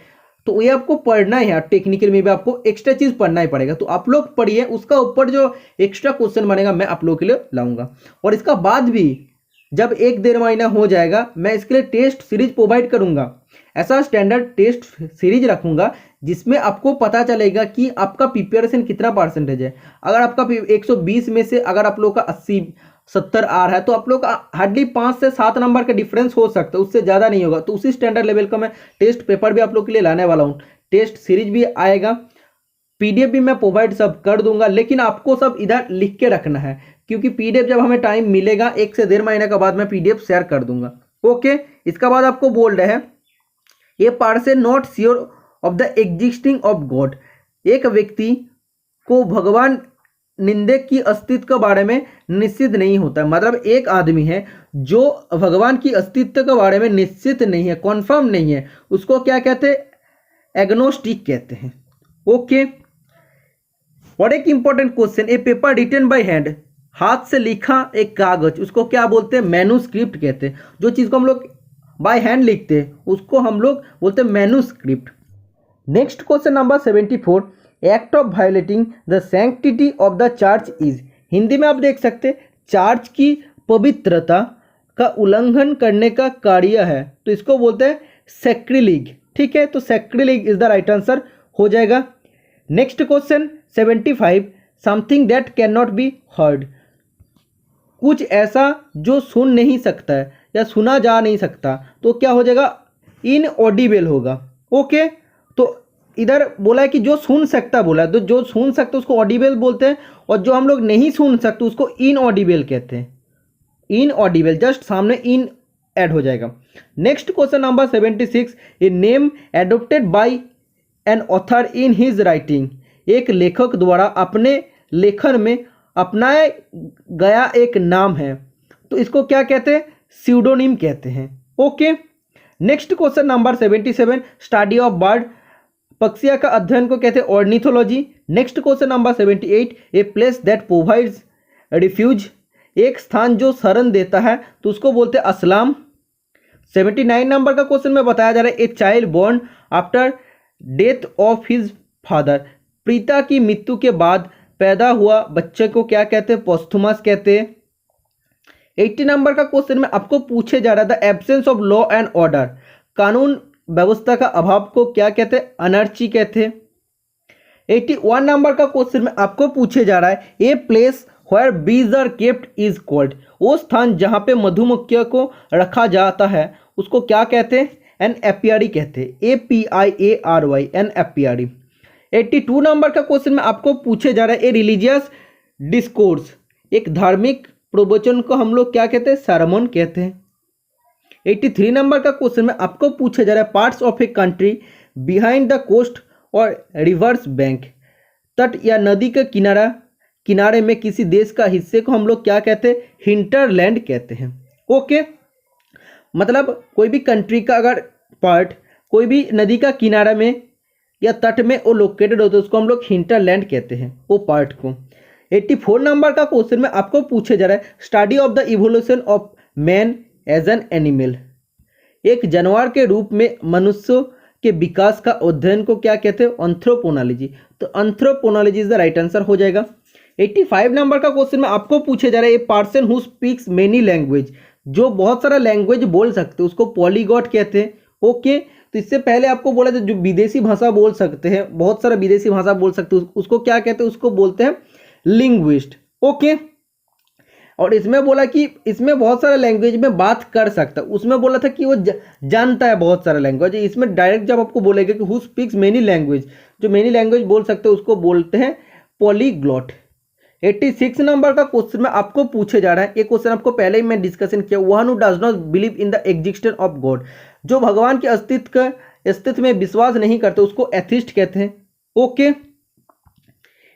तो ये आपको पढ़ना ही है। टेक्निकल में भी आपको एक्स्ट्रा चीज़ पढ़ना ही पड़ेगा, तो आप लोग पढ़िए, उसका ऊपर जो एक्स्ट्रा क्वेश्चन बनेगा मैं आप लोगों के लिए लाऊंगा। और इसका बाद भी जब 1-1.5 महीना हो जाएगा मैं इसके लिए टेस्ट सीरीज प्रोवाइड करूंगा। ऐसा स्टैंडर्ड टेस्ट सीरीज रखूंगा जिसमें आपको पता चलेगा कि आपका प्रिपरेशन कितना परसेंटेज है। अगर आपका 120 में से अगर आप लोग का 80-70 आ रहा है तो आप लोग का हार्डली 5 से 7 नंबर का डिफरेंस हो सकता है, उससे ज़्यादा नहीं होगा। तो उसी स्टैंडर्ड लेवल का मैं टेस्ट पेपर भी आप लोग के लिए लाने वाला हूँ, टेस्ट सीरीज भी आएगा, पीडीएफ भी मैं प्रोवाइड सब कर दूंगा। लेकिन आपको सब इधर लिख के रखना है, क्योंकि पीडीएफ जब हमें टाइम मिलेगा 1 से 1.5 महीने के बाद मैं पीडीएफ शेयर कर दूंगा। ओके, इसका बाद आपको बोल रहे हैं ये person not sure of the existing of God, एक व्यक्ति को भगवान निंदक की अस्तित्व के बारे में निश्चित नहीं होता। मतलब एक आदमी है जो भगवान की अस्तित्व के बारे में निश्चित नहीं है, कॉन्फर्म नहीं है, उसको क्या कहते हैं, एग्नोस्टिक कहते हैं। ओके, और एक important question, a paper written by hand, हाथ से लिखा एक कागज, उसको क्या बोलते हैं, मैन्युस्क्रिप्ट कहते हैं। जो चीज़ को हम लोग बाय हैंड लिखते हैं उसको हम लोग बोलते हैं manuscript. Next question number 74, act of violating the sanctity of the church is, Hindi में आप देख सकते हैं चर्च की पवित्रता का उल्लंघन करने का कार्य है, तो इसको बोलते हैं सैक्रिलीग। ठीक है, तो सैक्रिलीग इज द राइट आंसर हो जाएगा। Next question 75, something that can not be heard, कुछ ऐसा जो सुन नहीं सकता है या सुना जा नहीं सकता, तो क्या हो जाएगा, इनऑडिबल होगा। ओके, तो इधर बोला है कि जो सुन सकता बोला है, तो जो सुन सकता उसको ऑडिबल बोलते हैं, और जो हम लोग नहीं सुन सकते उसको इनऑडिबल कहते हैं। इनऑडिबल जस्ट सामने इन ऐड हो जाएगा। Next question number 76, a name adopted by an author in his writing, एक लेखक द्वारा अपने लेखन में अपनाया गया एक नाम है, तो इसको क्या कहते हैं, स्यूडोनिम कहते हैं। Okay, next question number 77, study of bird पक्षिया का अध्ययन को कहते हैं ornithology. Next question number 78, a place that provides refuge, एक स्थान जो शरण देता है तो उसको बोलते हैं अस्लाम। 79 नंबर का क्वेश्चन में बताया जा रहा है, a child born after death of his father, पिता की मृत्यु के बाद पैदा हुआ बच्चे को क्या कहते हैं, पोस्थुमस कहते हैं। 80 नंबर का क्वेश्चन में आपको पूछे जा रहा था, absence of law and order, कानून व्यवस्था का अभाव को क्या कहते हैं, अनर्ची कहते हैं। 81 नंबर का क्वेश्चन में आपको पूछे जा रहा है, a place where bees are kept is called, वो स्थान जहाँ पे मधुमक्खियों को रखा जाता है उसको क्या कहते हैं, एन एपियरी कहते हैं, APIARY, एन एपियरी। 82 नंबर का क्वेश्चन में आपको पूछे जा रहा है, ए रिलीजियस डिस्कोर्स, एक धार्मिक प्रवचन को हम लोग क्या कहते हैं, सरमन कहते हैं। 83 नंबर का क्वेश्चन में आपको पूछे जा रहा है, parts of a country behind the coast or river's bank, तट या नदी के किनारे में किसी देश का हिस्से को हम लोग क्या कहते हैं, हिंटरलैंड कहते हैं। ओके, मतलब कोई भी कंट्री का अगर पार्ट कोई भी नदी का किनारा में या तट में वो लोकेटेड होता है उसको हम लोग हिंटरलैंड कहते हैं, वो पार्ट को। 84 नंबर का क्वेश्चन में आपको पूछे जा रहा है, study of the evolution of man as an animal, एक जानवर के रूप में मनुष्य के विकास का अध्ययन को क्या कहते हैं, एंथ्रोपोनोलॉजी। तो एंथ्रोपोनोलॉजी इज द राइट आंसर हो जाएगा। 85 नंबर का क्वेश्चन में आपको पूछे जा रहा है, a person who speaks many language, जो बहुत सारा लैंग्वेज बोल सकते हैं उसको पॉलीगॉट कहते हैं। ओके, तो इससे पहले आपको बोला था जो विदेशी भाषा बोल सकते हैं, बहुत सारा विदेशी भाषा बोल सकते हैं उसको क्या कहते हैं, उसको बोलते हैं लिंग्विस्ट। ओके, और इसमें बोला कि इसमें बहुत सारा लैंग्वेज में बात कर सकता है, उसमें बोला था कि वो जानता है बहुत सारा लैंग्वेज। इसमें डायरेक्ट जब आपको बोलेगा कि हु स्पीक्स मेनी लैंग्वेज, जो मेनी लैंग्वेज बोल सकते हैं उसको बोलते हैं पॉलीग्लॉट। 86 नंबर का क्वेश्चन में आपको पूछे जा रहा है, ये क्वेश्चन आपको पहले ही मैं डिस्कशन किया, one who does not believe in the existence of God, जो भगवान के अस्तित्व में विश्वास नहीं करते उसको एथिस्ट कहते हैं। ओके,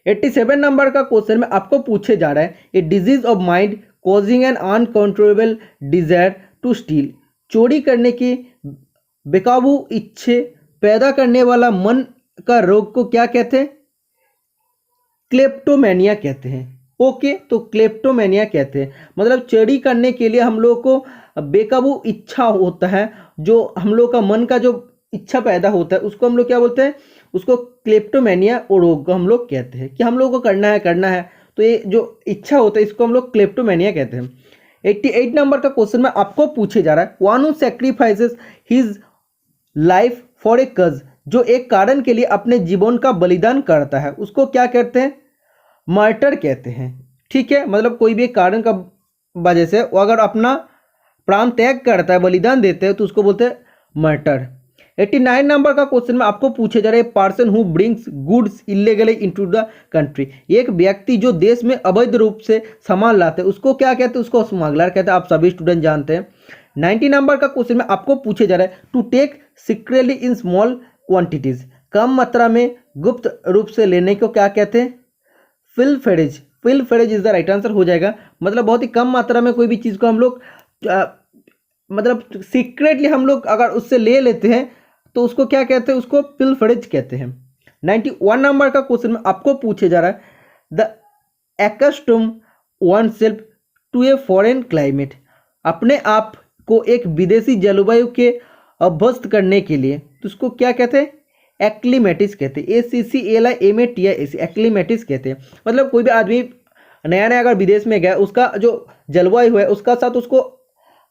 87 नंबर का क्वेश्चन में आपको पूछे जा रहा है, a disease of mind causing an uncontrollable desire to steal, चोरी करने की बेकाबू इच्छे पैदा करने वाला मन का रोग को क्या कहते हैं, क्लेप्टोमेनिया कहते हैं। ओके, तो क्लेप्टोमेनिया कहते हैं, मतलब चोरी करने के लिए हम लोग को बेकाबू इच्छा होता है, जो हम लोग का मन का जो इच्छा पैदा होता है उसको हम लोग क्या बोलते हैं, उसको क्लेप्टोमेनिया और रोग को हम लोग कहते हैं कि हम लोग को करना है, तो ये जो इच्छा होता है इसको हम लोग क्लेप्टोमेनिया कहते हैं। 88 नंबर का क्वेश्चन में आपको पूछे जा रहा है, one who sacrifices his life for a कज, जो एक कारण के लिए अपने जीवन का बलिदान करता है उसको क्या कहते हैं, मार्टर कहते हैं। ठीक है, मतलब कोई भी एक कारण का वजह से वो अगर अपना प्राण त्याग करता है, बलिदान देते हैं तो उसको बोलते हैं मार्टर। 89 नंबर का क्वेश्चन में आपको पूछे जा रहे हैं, person who brings goods illegally into the country, एक व्यक्ति जो देश में अवैध रूप से सामान लाते हैं उसको क्या कहते हैं, उसको स्मगलर कहते हैं, आप सभी स्टूडेंट जानते हैं। 90 नंबर का क्वेश्चन में आपको पूछे जा रहा है, to take secretly in small quantities, कम मात्रा में गुप्त रूप से लेने को क्या कहते हैं, फिल्फेरेज इज द राइट आंसर हो जाएगा। मतलब बहुत ही कम मात्रा में कोई भी चीज़ को हम लोग मतलब सीक्रेटली हम लोग अगर उससे ले लेते हैं तो उसको क्या कहते हैं, उसको फिल्फेरेज कहते हैं। 91 नंबर का क्वेश्चन में आपको पूछे जा रहा है, the accustom oneself to a foreign climate, अपने आप को एक विदेशी जलवायु के अभ्यस्त करने के लिए तो उसको क्या कहते हैं, एक्लीमेटिस कहते हैं, ACCLIMATIS, एक्लीमेटिस कहते हैं। मतलब कोई भी आदमी नया अगर विदेश में गया, उसका जो जलवायु है उसका साथ उसको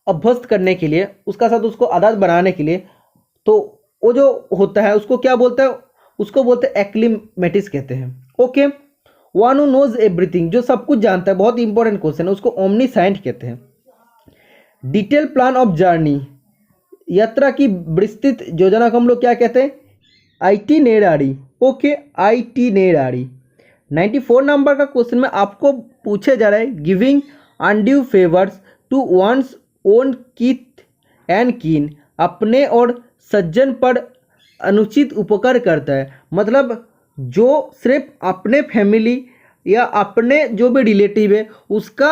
अभ्यस्त करने के लिए, उसका साथ उसको आदत बनाने के लिए, तो वो जो होता है उसको क्या बोलता है, उसको बोलते हैं एक्लीमेटिस कहते हैं। Okay, one who knows everything, जो सब कुछ जानता है, बहुत इंपॉर्टेंट क्वेश्चन है, उसको ओमनीसाइंट कहते हैं। डिटेल प्लान ऑफ जर्नी, यात्रा की विस्तृत योजना को हम लोग क्या कहते हैं, आइटिनेरारी। Okay, itinerary. 94 नंबर का क्वेश्चन में आपको पूछे जा रहा है, giving undue favours to one's own kith and kin, अपने और सज्जन पर अनुचित उपकार करता है, मतलब जो सिर्फ अपने फैमिली या अपने जो भी रिलेटिव है उसका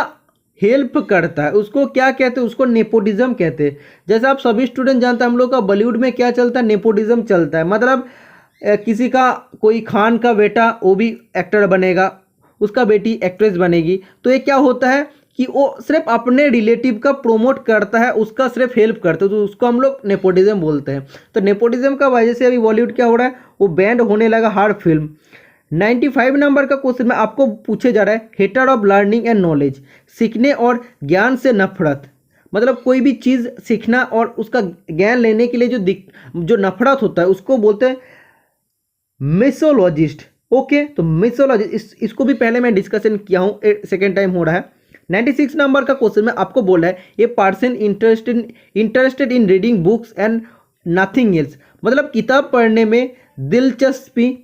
हेल्प करता है उसको क्या कहते हैं, उसको नेपोटिज्म कहते हैं। जैसे आप सभी स्टूडेंट जानते हैं हम लोग का बॉलीवुड में क्या चलता है, नेपोटिज्म चलता है। मतलब किसी का कोई खान का बेटा वो भी एक्टर बनेगा, उसका बेटी एक्ट्रेस बनेगी। तो ये क्या होता है कि वो सिर्फ अपने रिलेटिव का प्रमोट करता है, उसका सिर्फ हेल्प करता है, तो उसको हम लोग नेपोटिज्म बोलते हैं। तो नेपोटिज्म का वजह से अभी बॉलीवुड क्या हो रहा है, वो बैंड होने लगा हर फिल्म। 95 नंबर का क्वेश्चन में आपको पूछे जा रहा है, hater of learning and knowledge, सीखने और ज्ञान से नफरत। मतलब कोई भी चीज़ सीखना और उसका ज्ञान लेने के लिए जो नफरत होता है उसको बोलते हैं मिसोलॉजिस्ट। ओके, तो मिसोलॉजिस्ट इसको भी पहले मैं डिस्कशन किया हूँ, सेकेंड टाइम हो रहा है। 96 नंबर का क्वेश्चन में आपको बोल रहा है, a person interested in reading books and nothing else. मतलब किताब पढ़ने में दिलचस्पी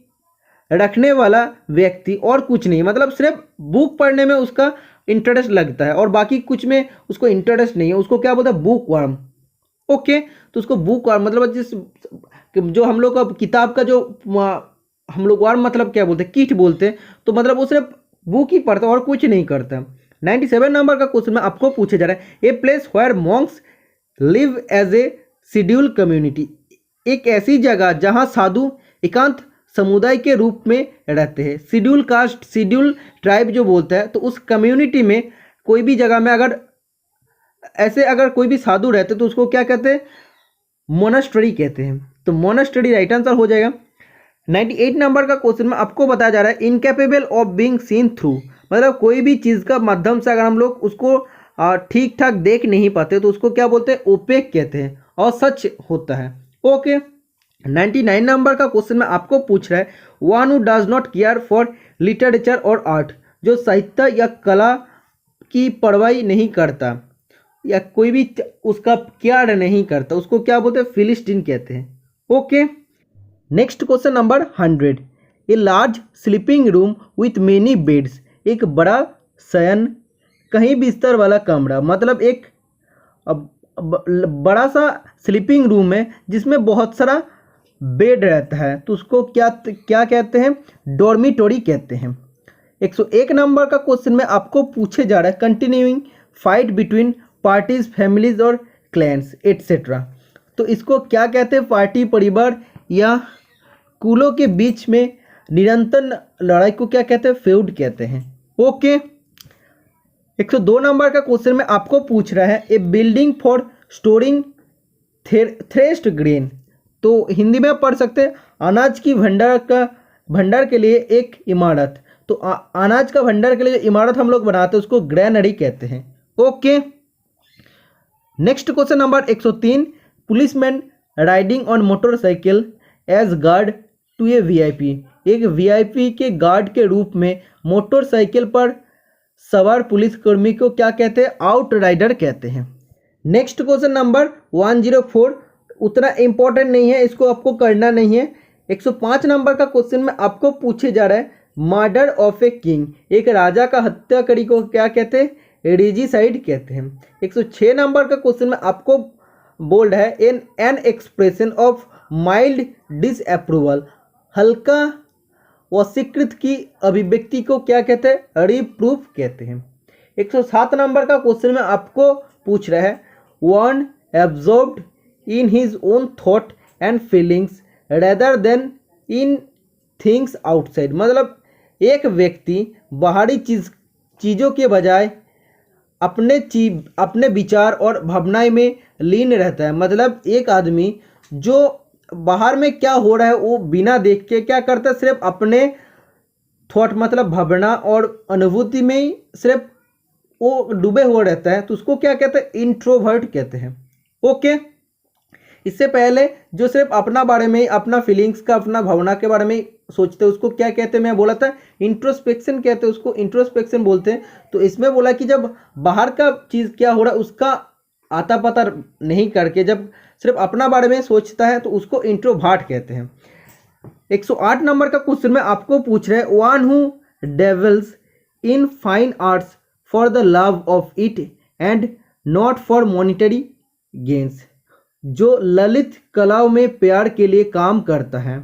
रखने वाला व्यक्ति और कुछ नहीं, मतलब सिर्फ बुक पढ़ने में उसका इंटरेस्ट लगता है और बाकी कुछ में उसको इंटरेस्ट नहीं है, उसको क्या बोलते हैं, बुक वर्म। ओके, तो उसको बुक वर्म मतलब जो हम लोग का किताब का जो हम लोग वर्म मतलब क्या बोलते हैं, कीट बोलते हैं। तो मतलब वो सिर्फ बुक ही पढ़ता है और कुछ नहीं करता। 97 नंबर का क्वेश्चन में आपको पूछे जा रहा है, a place where monks live as a schedule community. एक ऐसी जगह जहां साधु एकांत समुदाय के रूप में रहते हैं। शेड्यूल कास्ट, शेड्यूल ट्राइब जो बोलता है, तो उस कम्युनिटी में कोई भी जगह में अगर कोई भी साधु रहते तो उसको क्या कहते हैं, मोनास्ट्री कहते हैं। तो मोनास्ट्री राइट आंसर हो जाएगा। 98 नंबर का क्वेश्चन में आपको बताया जा रहा है, incapable of being seen through. मतलब कोई भी चीज़ का माध्यम से अगर हम लोग उसको ठीक ठाक देख नहीं पाते तो उसको क्या बोलते हैं, ओपेक कहते हैं, और सच होता है। ओके, 99 नंबर का क्वेश्चन में आपको पूछ रहा है, one who does not care for literature और आर्ट। जो साहित्य या कला की परवाही नहीं करता या कोई भी उसका केयर नहीं करता, उसको क्या बोलते हैं, फिलिस्टीन कहते हैं। Okay, next question number 100, a large sleeping room with many beds. एक बड़ा शयन कहीं बिस्तर वाला कमरा, मतलब एक बड़ा सा स्लीपिंग रूम है जिसमें बहुत सारा बेड रहता है, तो उसको क्या कहते हैं, डॉर्मिटोरी कहते हैं। 101 नंबर का क्वेश्चन में आपको पूछे जा रहा है, continuing fight between parties, families और क्लैंस एट्सेट्रा। तो इसको क्या कहते हैं, पार्टी, परिवार या कुलों के बीच में निरंतर लड़ाई को क्या कहते हैं, फेउड कहते हैं। ओके, 102 नंबर का क्वेश्चन में आपको पूछ रहा है, ए बिल्डिंग फॉर स्टोरिंग थ्रेस्ड ग्रेन। तो हिंदी में पढ़ सकते हैं, अनाज की भंडार के लिए एक इमारत। तो अनाज का भंडार के लिए जो इमारत हम लोग बनाते हैं उसको ग्रैनरी कहते हैं। Okay, next question number 103, policeman riding on motorcycle as guard to a VIP. एक वीआईपी के गार्ड के रूप में मोटरसाइकिल पर सवार पुलिसकर्मी को क्या कहते हैं, आउट राइडर कहते हैं। नेक्स्ट क्वेश्चन नंबर 104, उतना इंपॉर्टेंट नहीं है, इसको आपको करना नहीं है। 105 नंबर का क्वेश्चन में आपको पूछे जा रहा है, मर्डर ऑफ ए किंग। एक राजा का हत्याकारी को क्या कहते हैं, रेजिसाइड कहते हैं। 106 नंबर का क्वेश्चन में आपको बोल रहा है, an expression of mild disapproval. हल्का अस्वीकृत की अभिव्यक्ति को क्या कहते हैं, रिप्रूफ कहते हैं। 107 नंबर का क्वेश्चन में आपको पूछ रहा है, one absorbed in his own thought and feelings rather then in things outside. मतलब एक व्यक्ति बाहरी चीज़ों के बजाय अपने विचार और भावनाएं में लीन रहता है। मतलब एक आदमी जो बाहर में क्या हो रहा है वो बिना देख के क्या करता है, सिर्फ अपने थॉट मतलब भावना और अनुभूति में ही सिर्फ वो डूबे हुआ रहता है, तो उसको क्या कहते हैं, इंट्रोवर्ट कहते हैं। ओके, इससे पहले जो सिर्फ अपना बारे में, अपना फीलिंग्स का, अपना भावना के बारे में सोचते हैं उसको क्या कहते हैं, मैं बोला था इंट्रोस्पेक्शन कहते हैं, उसको इंट्रोस्पेक्शन बोलते हैं। तो इसमें बोला कि जब बाहर का चीज़ क्या हो रहा है उसका आता पता नहीं करके जब सिर्फ अपना बारे में सोचता है तो उसको इंट्रोवर्ट कहते हैं। 108 नंबर का क्वेश्चन में आपको पूछ रहे हैं, one who dwells in fine arts for the love of it and not for monetary gains. जो ललित कलाओं में प्यार के लिए काम करता है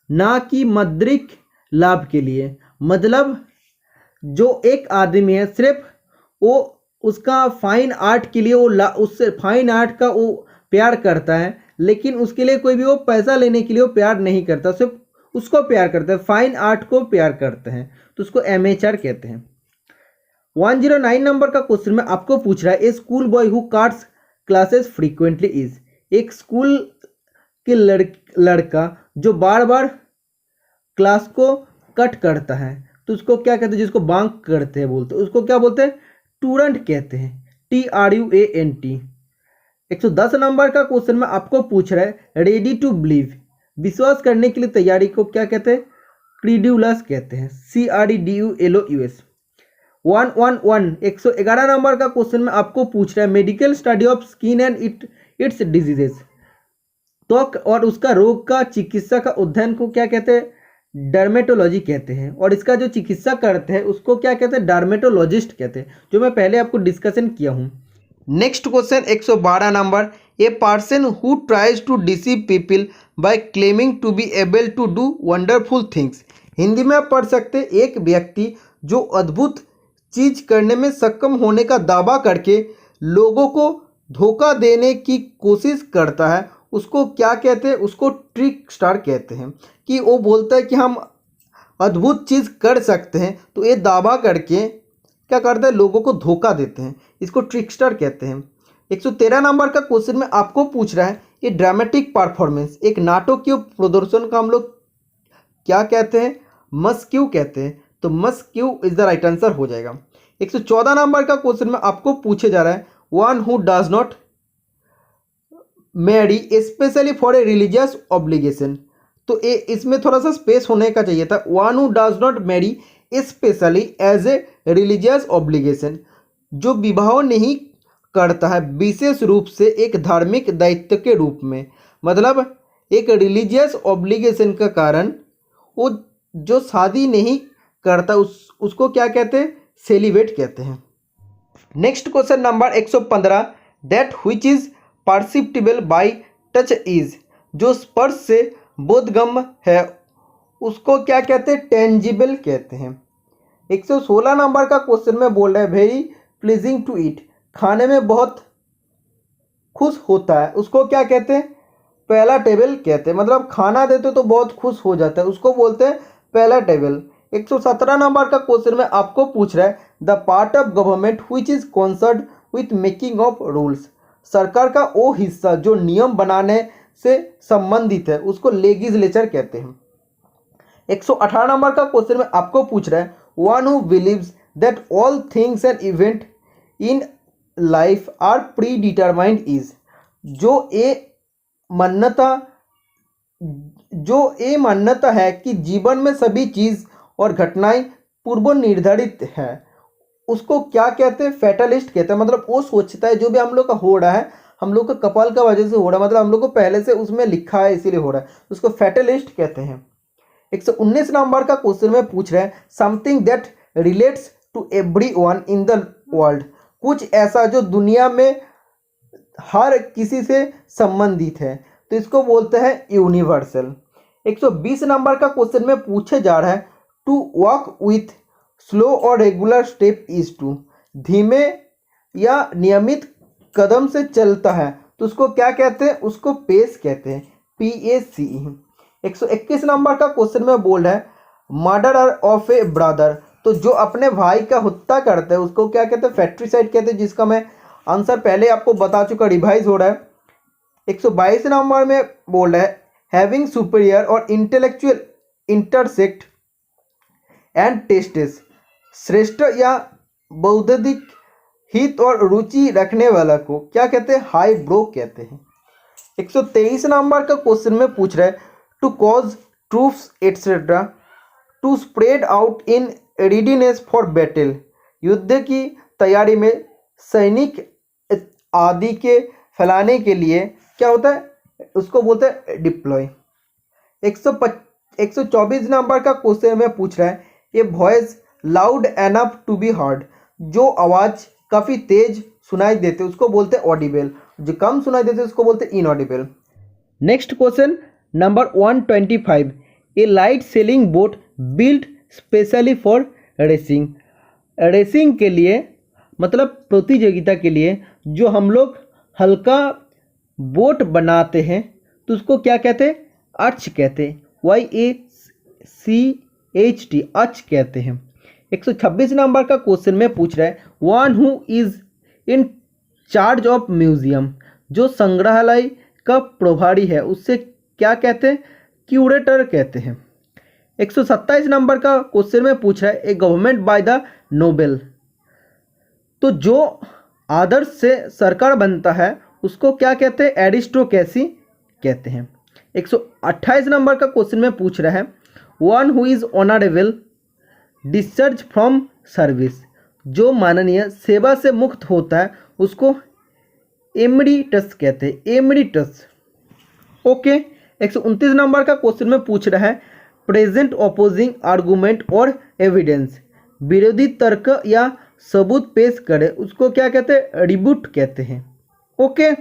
ना कि मद्रिक लाभ के लिए। मतलब जो एक आदमी है सिर्फ वो उसका फाइन आर्ट के लिए वो उससे फाइन आर्ट का वो प्यार करता है, लेकिन उसके लिए कोई भी वो पैसा लेने के लिए वो प्यार नहीं करता, सिर्फ उसको प्यार करता है, फाइन आर्ट को प्यार करते हैं, तो उसको एमेचर कहते हैं। 109 नंबर का क्वेश्चन में आपको पूछ रहा है, a school boy who cuts classes frequently is. एक स्कूल के लड़का जो बार बार क्लास को कट करता है, तो उसको क्या कहते हैं, जिसको बांक करते हैं बोलते हैं, उसको क्या बोलते हैं, टूरेंट कहते हैं, TRUANT। 110 नंबर का क्वेश्चन में आपको पूछ रहा है, रेडी टू बिलीव, विश्वास करने के लिए तैयारी को क्या कहते हैं, क्रीड्यूलस कहते हैं, CREDULOUS। 111 नंबर का क्वेश्चन में आपको पूछ रहा है, medical study of skin and its diseases, त्वक और उसका रोग का चिकित्सा का अध्ययन को क्या कहते हैं, डर्मेटोलॉजी कहते हैं, और इसका जो चिकित्सा करते हैं उसको क्या कहते हैं, डर्मेटोलॉजिस्ट कहते हैं, जो मैं पहले आपको डिस्कशन किया हूँ। Next question 112 number, a person who tries to deceive people by claiming to be able to do wonderful things. Hindi में आप पढ़ सकते हैं, एक व्यक्ति जो अद्भुत चीज करने में सक्षम होने का दावा करके लोगों को धोखा देने की कोशिश करता है, उसको क्या कहते हैं, उसको ट्रिक स्टार कहते हैं। कि वो बोलता है कि हम अद्भुत चीज़ कर सकते हैं, तो ये दावा करके क्या करते हैं, लोगों को धोखा देते हैं, इसको ट्रिकस्टर कहते हैं। 113 नंबर का क्वेश्चन में आपको पूछ रहा है, ये ड्रामेटिक परफॉर्मेंस, एक नाटकीय प्रदर्शन का हम लोग क्या कहते हैं, मस्क्यू कहते हैं, तो मस्क्यू इज द राइट आंसर हो जाएगा। 114 नंबर का क्वेश्चन में आपको पूछे जा रहा है, one who does not marry specially for a religious obligation, तो ये इसमें थोड़ा सा स्पेस होने का चाहिए था, one who does not marry specially as a religious obligation, जो विवाह नहीं करता है विशेष रूप से एक धार्मिक दायित्व के रूप में, मतलब एक रिलीजियस ऑब्लिगेशन का कारण वो जो शादी नहीं करता उसको क्या कहते हैं, सेलिब्रेट कहते हैं। Next question number 115, that which is perceptible by touch is, जो स्पर्श से बोधगम्य है उसको क्या कहते हैं, टेंजिबल कहते हैं। 116 नंबर का क्वेश्चन में बोल रहा है, वेरी प्लीजिंग टू ईट, खाने में बहुत खुश होता है, उसको क्या कहते हैं, पहला टेबल कहते हैं, मतलब खाना देते तो बहुत खुश हो जाता है, उसको बोलते हैं पहला टेबल। 117 नंबर का क्वेश्चन में आपको पूछ रहा है, the part of government which is concerned with making of rules, सरकार का वो हिस्सा जो नियम बनाने से संबंधित है उसको लेजिस्लेचर कहते हैं। 118 नंबर का क्वेश्चन में आपको पूछ रहा है, one who believes that all things and event in life are predetermined is, जो ये मान्यता है कि जीवन में सभी चीज और घटनाएं पूर्व निर्धारित है, उसको क्या कहते हैं, फैटलिस्ट कहते हैं, मतलब वो सोचता है जो भी हम लोग का हो रहा है हम लोग का कपाल का वजह से हो रहा है, मतलब हम लोग को पहले से उसमें लिखा है इसीलिए हो रहा है, उसको फैटलिस्ट कहते हैं। 119 नंबर का क्वेश्चन में पूछ रहे हैं, something that relates to everyone in the world, कुछ ऐसा जो दुनिया में हर किसी से संबंधित है, तो इसको बोलते हैं यूनिवर्सल। 120 नंबर का क्वेश्चन में पूछे जा रहा है, टू वॉक विथ स्लो और रेगुलर स्टेप इज टू, धीमे या नियमित कदम से चलता है तो उसको क्या कहते हैं, उसको पेस कहते हैं, PACE। 121 नंबर का क्वेश्चन में बोल रहा है, मर्डरर ऑफ ए ब्रदर, तो जो अपने भाई का हत्या करते हैं उसको क्या कहते हैं, फैक्ट्रीसाइड कहते हैं, जिसका मैं आंसर पहले आपको बता चुका, रिवाइज हो रहा है। 122 नंबर में बोल रहा है, हैविंग सुपीरियर और इंटेलेक्चुअल इंटरसेक्ट एंड टेस्टेस, श्रेष्ठ या बौद्धिक हित और रुचि रखने वाला को क्या कहते हैं, हाई ब्रो कहते हैं। 123 नंबर का क्वेश्चन में पूछ रहा है, to cause troops etcetera to spread out in readiness for battle, युद्ध की तैयारी में सैनिक आदि के फैलाने के लिए क्या होता है, उसको बोलते हैं डिप्लॉय। 124 नंबर का क्वेश्चन में पूछ रहा है, ये voice loud enough to be heard, जो आवाज़ काफ़ी तेज सुनाई देते उसको बोलते हैं ऑडिबल, जो कम सुनाई देते उसको बोलते हैं inaudible. Next question number 125, A light sailing boat built specially for racing, racing के लिए मतलब प्रतियोगिता के लिए जो हम लोग हल्का बोट बनाते हैं तो उसको क्या कहते हैं? अर्च कहते हैं, YACHT, अर्च कहते हैं। 126 नंबर का क्वेश्चन में पूछ रहा है, one who is in charge of museum, जो संग्रहालय का प्रभारी है उससे क्या कहते हैं? क्यूरेटर कहते हैं। 127 नंबर का क्वेश्चन में पूछ रहा है, ए गवर्नमेंट बाय द नोबेल, तो जो आदर्श से सरकार बनता है उसको क्या कहते हैं? एरिस्टोक्रेसी कहते हैं। 128 नंबर का क्वेश्चन में पूछ रहा है, one who is honourable discharge from service, जो माननीय सेवा से मुक्त होता है उसको एमरिटस कहते हैं, एमरिटस। ओके। 129 नंबर का क्वेश्चन में पूछ रहा है, प्रेजेंट ऑपोजिंग आर्गूमेंट और एविडेंस, विरोधी तर्क या सबूत पेश करे उसको क्या कहते हैं? रिबूट कहते हैं। ओके।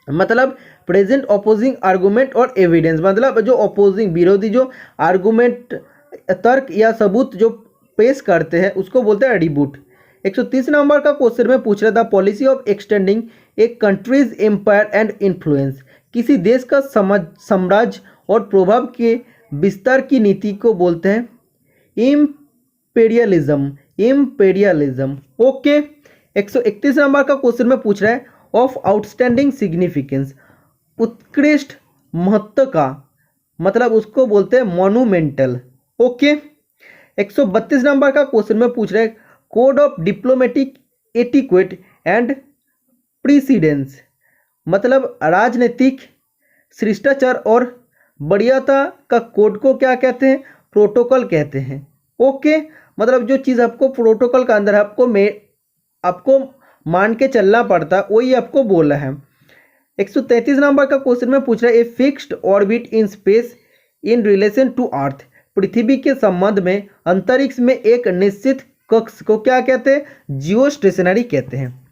मतलब प्रेजेंट ऑपोजिंग आर्गूमेंट और एविडेंस, मतलब जो ऑपोजिंग विरोधी जो आर्गूमेंट तर्क या सबूत जो पेश करते हैं उसको बोलते हैं रिबूट। 130 नंबर का क्वेश्चन में पूछ रहा था, policy of extending a country's empire and influence, किसी देश का साम्राज्य और प्रभाव के विस्तार की नीति को बोलते हैं इम्पेरियलिज्म, इम्पेरियलिज्म। ओके। 131 नंबर का क्वेश्चन में पूछ रहा है, ऑफ आउटस्टैंडिंग सिग्निफिकेंस, उत्कृष्ट महत्व का, मतलब उसको बोलते हैं मॉन्यूमेंटल। ओके। 132 नंबर का क्वेश्चन में पूछ रहा है, code of diplomatic etiquette and precedence, मतलब राजनीतिक शिष्टाचार और वरीयता का कोड को क्या कहते हैं? प्रोटोकॉल कहते हैं। ओके। मतलब जो चीज़ आपको प्रोटोकॉल का अंदर है आपको मान के चलना पड़ता है वही आपको बोला है। 133 नंबर का क्वेश्चन में पूछ रहा है, a fixed orbit in space in relation to earth, पृथ्वी के संबंध में अंतरिक्ष में एक निश्चित कक्ष को क्या कहते हैं? जियो स्टेशनरी कहते हैं।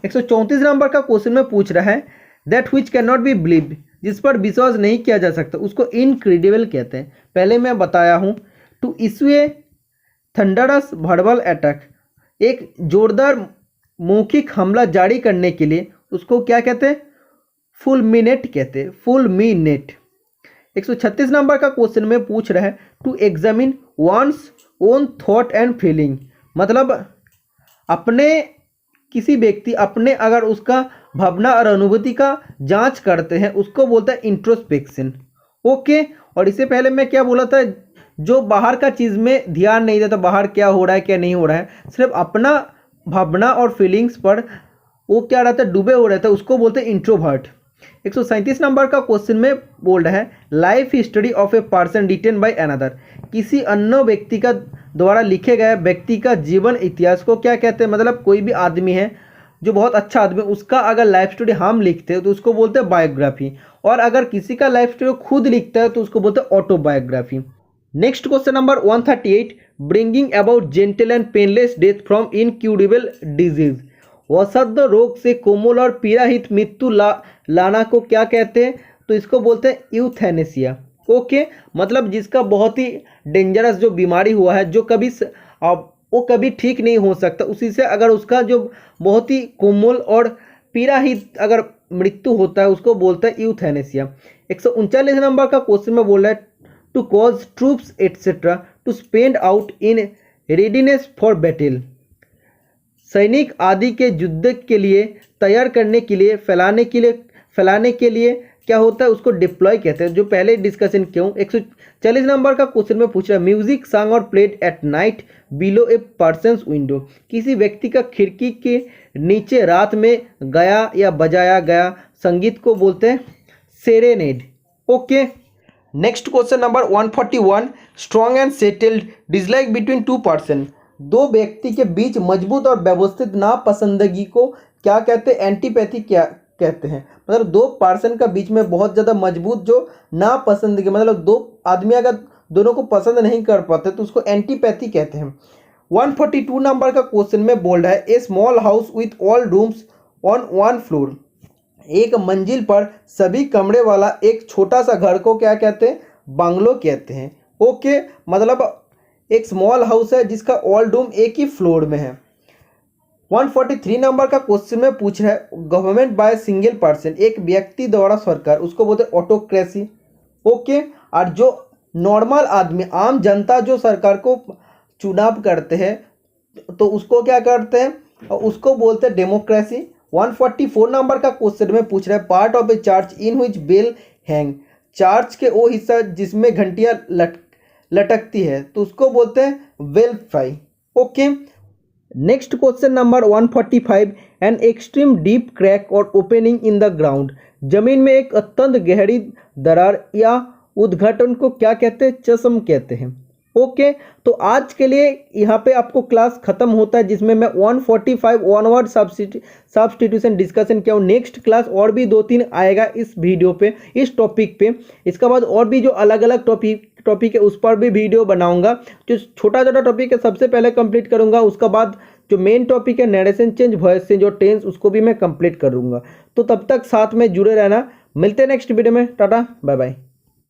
134 नंबर का क्वेश्चन में पूछ रहा है, that which can not be believe, जिस पर विश्वास नहीं किया जा सकता उसको इनक्रेडिबल कहते हैं। पहले मैं बताया हूँ। To issue a thunderous verbal attack, एक जोरदार मौखिक हमला जारी करने के लिए उसको क्या कहते हैं? फुलमिनेट कहते हैं, फुलमिनेट। 136 नंबर का क्वेश्चन में पूछ रहा है, to examine one's own thought and feeling, मतलब अपने किसी व्यक्ति अपने अगर उसका भावना और अनुभूति का जांच करते हैं उसको बोलता है इंट्रोस्पेक्शन। ओके। और इससे पहले मैं क्या बोला था, जो बाहर का चीज़ में ध्यान नहीं देता, बाहर क्या हो रहा है क्या नहीं हो रहा है, सिर्फ अपना भावना और फीलिंग्स पर वो क्या रहता है? डूबे हो रहता है, उसको बोलते हैं इंट्रोवर्ट। 137 नंबर का क्वेश्चन में बोल रहा है, life history of a person written by another, किसी अन्य व्यक्ति का द्वारा लिखे गए व्यक्ति का जीवन इतिहास को क्या कहते हैं? मतलब कोई भी आदमी है जो बहुत अच्छा आदमी, उसका अगर लाइफ स्टोरी हम लिखते हैं तो उसको बोलते हैं बायोग्राफी, और अगर किसी का लाइफ स्टोरी खुद लिखता है तो उसको बोलते हैं autobiography. Next question number 138, bringing about gentle and painless death from incurable disease, वसद रोग से कोमल और पीड़ाहित मृत्यु लाना को क्या कहते हैं? तो इसको बोलते हैं यूथैनेसिया। ओके। मतलब जिसका बहुत ही डेंजरस जो बीमारी हुआ है, जो कभी वो कभी ठीक नहीं हो सकता, उसी से अगर उसका जो बहुत ही कोमल और पीड़ाहित अगर मृत्यु होता है उसको बोलता है यूथैनेसिया। 139 नंबर का क्वेश्चन में बोल रहा है, to cause troops etcetera to spend out in readiness for battle, सैनिक आदि के युद्ध के लिए तैयार करने के लिए फैलाने के लिए क्या होता है? उसको डिप्लॉय कहते हैं, जो पहले डिस्कशन क्यों। 140 नंबर का क्वेश्चन में पूछ रहा है, म्यूजिक सॉन्ग और played at night below A persons window, किसी व्यक्ति का खिड़की के नीचे रात में गाया या बजाया गया संगीत को बोलते हैं serenade. Okay. Next question number 141, strong and settled dislike between two person, दो व्यक्ति के बीच मजबूत और व्यवस्थित नापसंदगी को क्या कहते हैं? एंटीपैथी क्या कहते हैं? मतलब दो पर्सन का बीच में बहुत ज़्यादा मजबूत जो नापसंदगी, मतलब दो आदमी अगर दोनों को पसंद नहीं कर पाते तो उसको एंटीपैथी कहते हैं। 142 नंबर का क्वेश्चन में बोल रहा है, a small house with all rooms on one floor, एक मंजिल पर सभी कमरे वाला एक छोटा सा घर को क्या कहते हैं? बंगलो कहते हैं। ओके। मतलब एक स्मॉल हाउस है जिसका ऑल रूम एक ही फ्लोर में है, 143 नंबर का क्वेश्चन में पूछ रहा है गवर्नमेंट बाय सिंगल पर्सन, एक व्यक्ति द्वारा सरकार, उसको बोलते हैं ऑटोक्रेसी। ओके, और जो नॉर्मल आदमी आम जनता जो सरकार को चुनाव करते हैं तो उसको क्या करते हैं, उसको बोलते हैं डेमोक्रेसी। 144 नंबर का क्वेश्चन में पूछ रहा है part of a church in which bell hang, church के वो हिस्सा जिसमें घंटियां लटकती है तो उसको बोलते हैं belfry. Okay, next question number 145, an extreme deep crack और ओपनिंग इन द ग्राउंड, जमीन में एक अत्यंत गहरी दरार या उद्घाटन को क्या कहते हैं, चश्म कहते हैं। ओके, तो आज के लिए यहाँ पे आपको क्लास खत्म होता है जिसमें मैं 145 वन वर्ड सब्स्टिट्यूशन डिस्कशन किया हूँ। नेक्स्ट क्लास और भी 2-3 आएगा इस वीडियो पे, इस टॉपिक पे। इसके बाद और भी जो अलग अलग टॉपिक है उस पर भी वीडियो बनाऊंगा। जो छोटा छोटा टॉपिक है सबसे पहले कंप्लीट करूंगा, उसके बाद जो मेन टॉपिक है नरेशन चेंज, वॉइस चेंज और टेंस, उसको भी मैं कंप्लीट करूंगा। तो तब तक साथ में जुड़े रहना। मिलते हैं नेक्स्ट वीडियो में। Tata bye bye.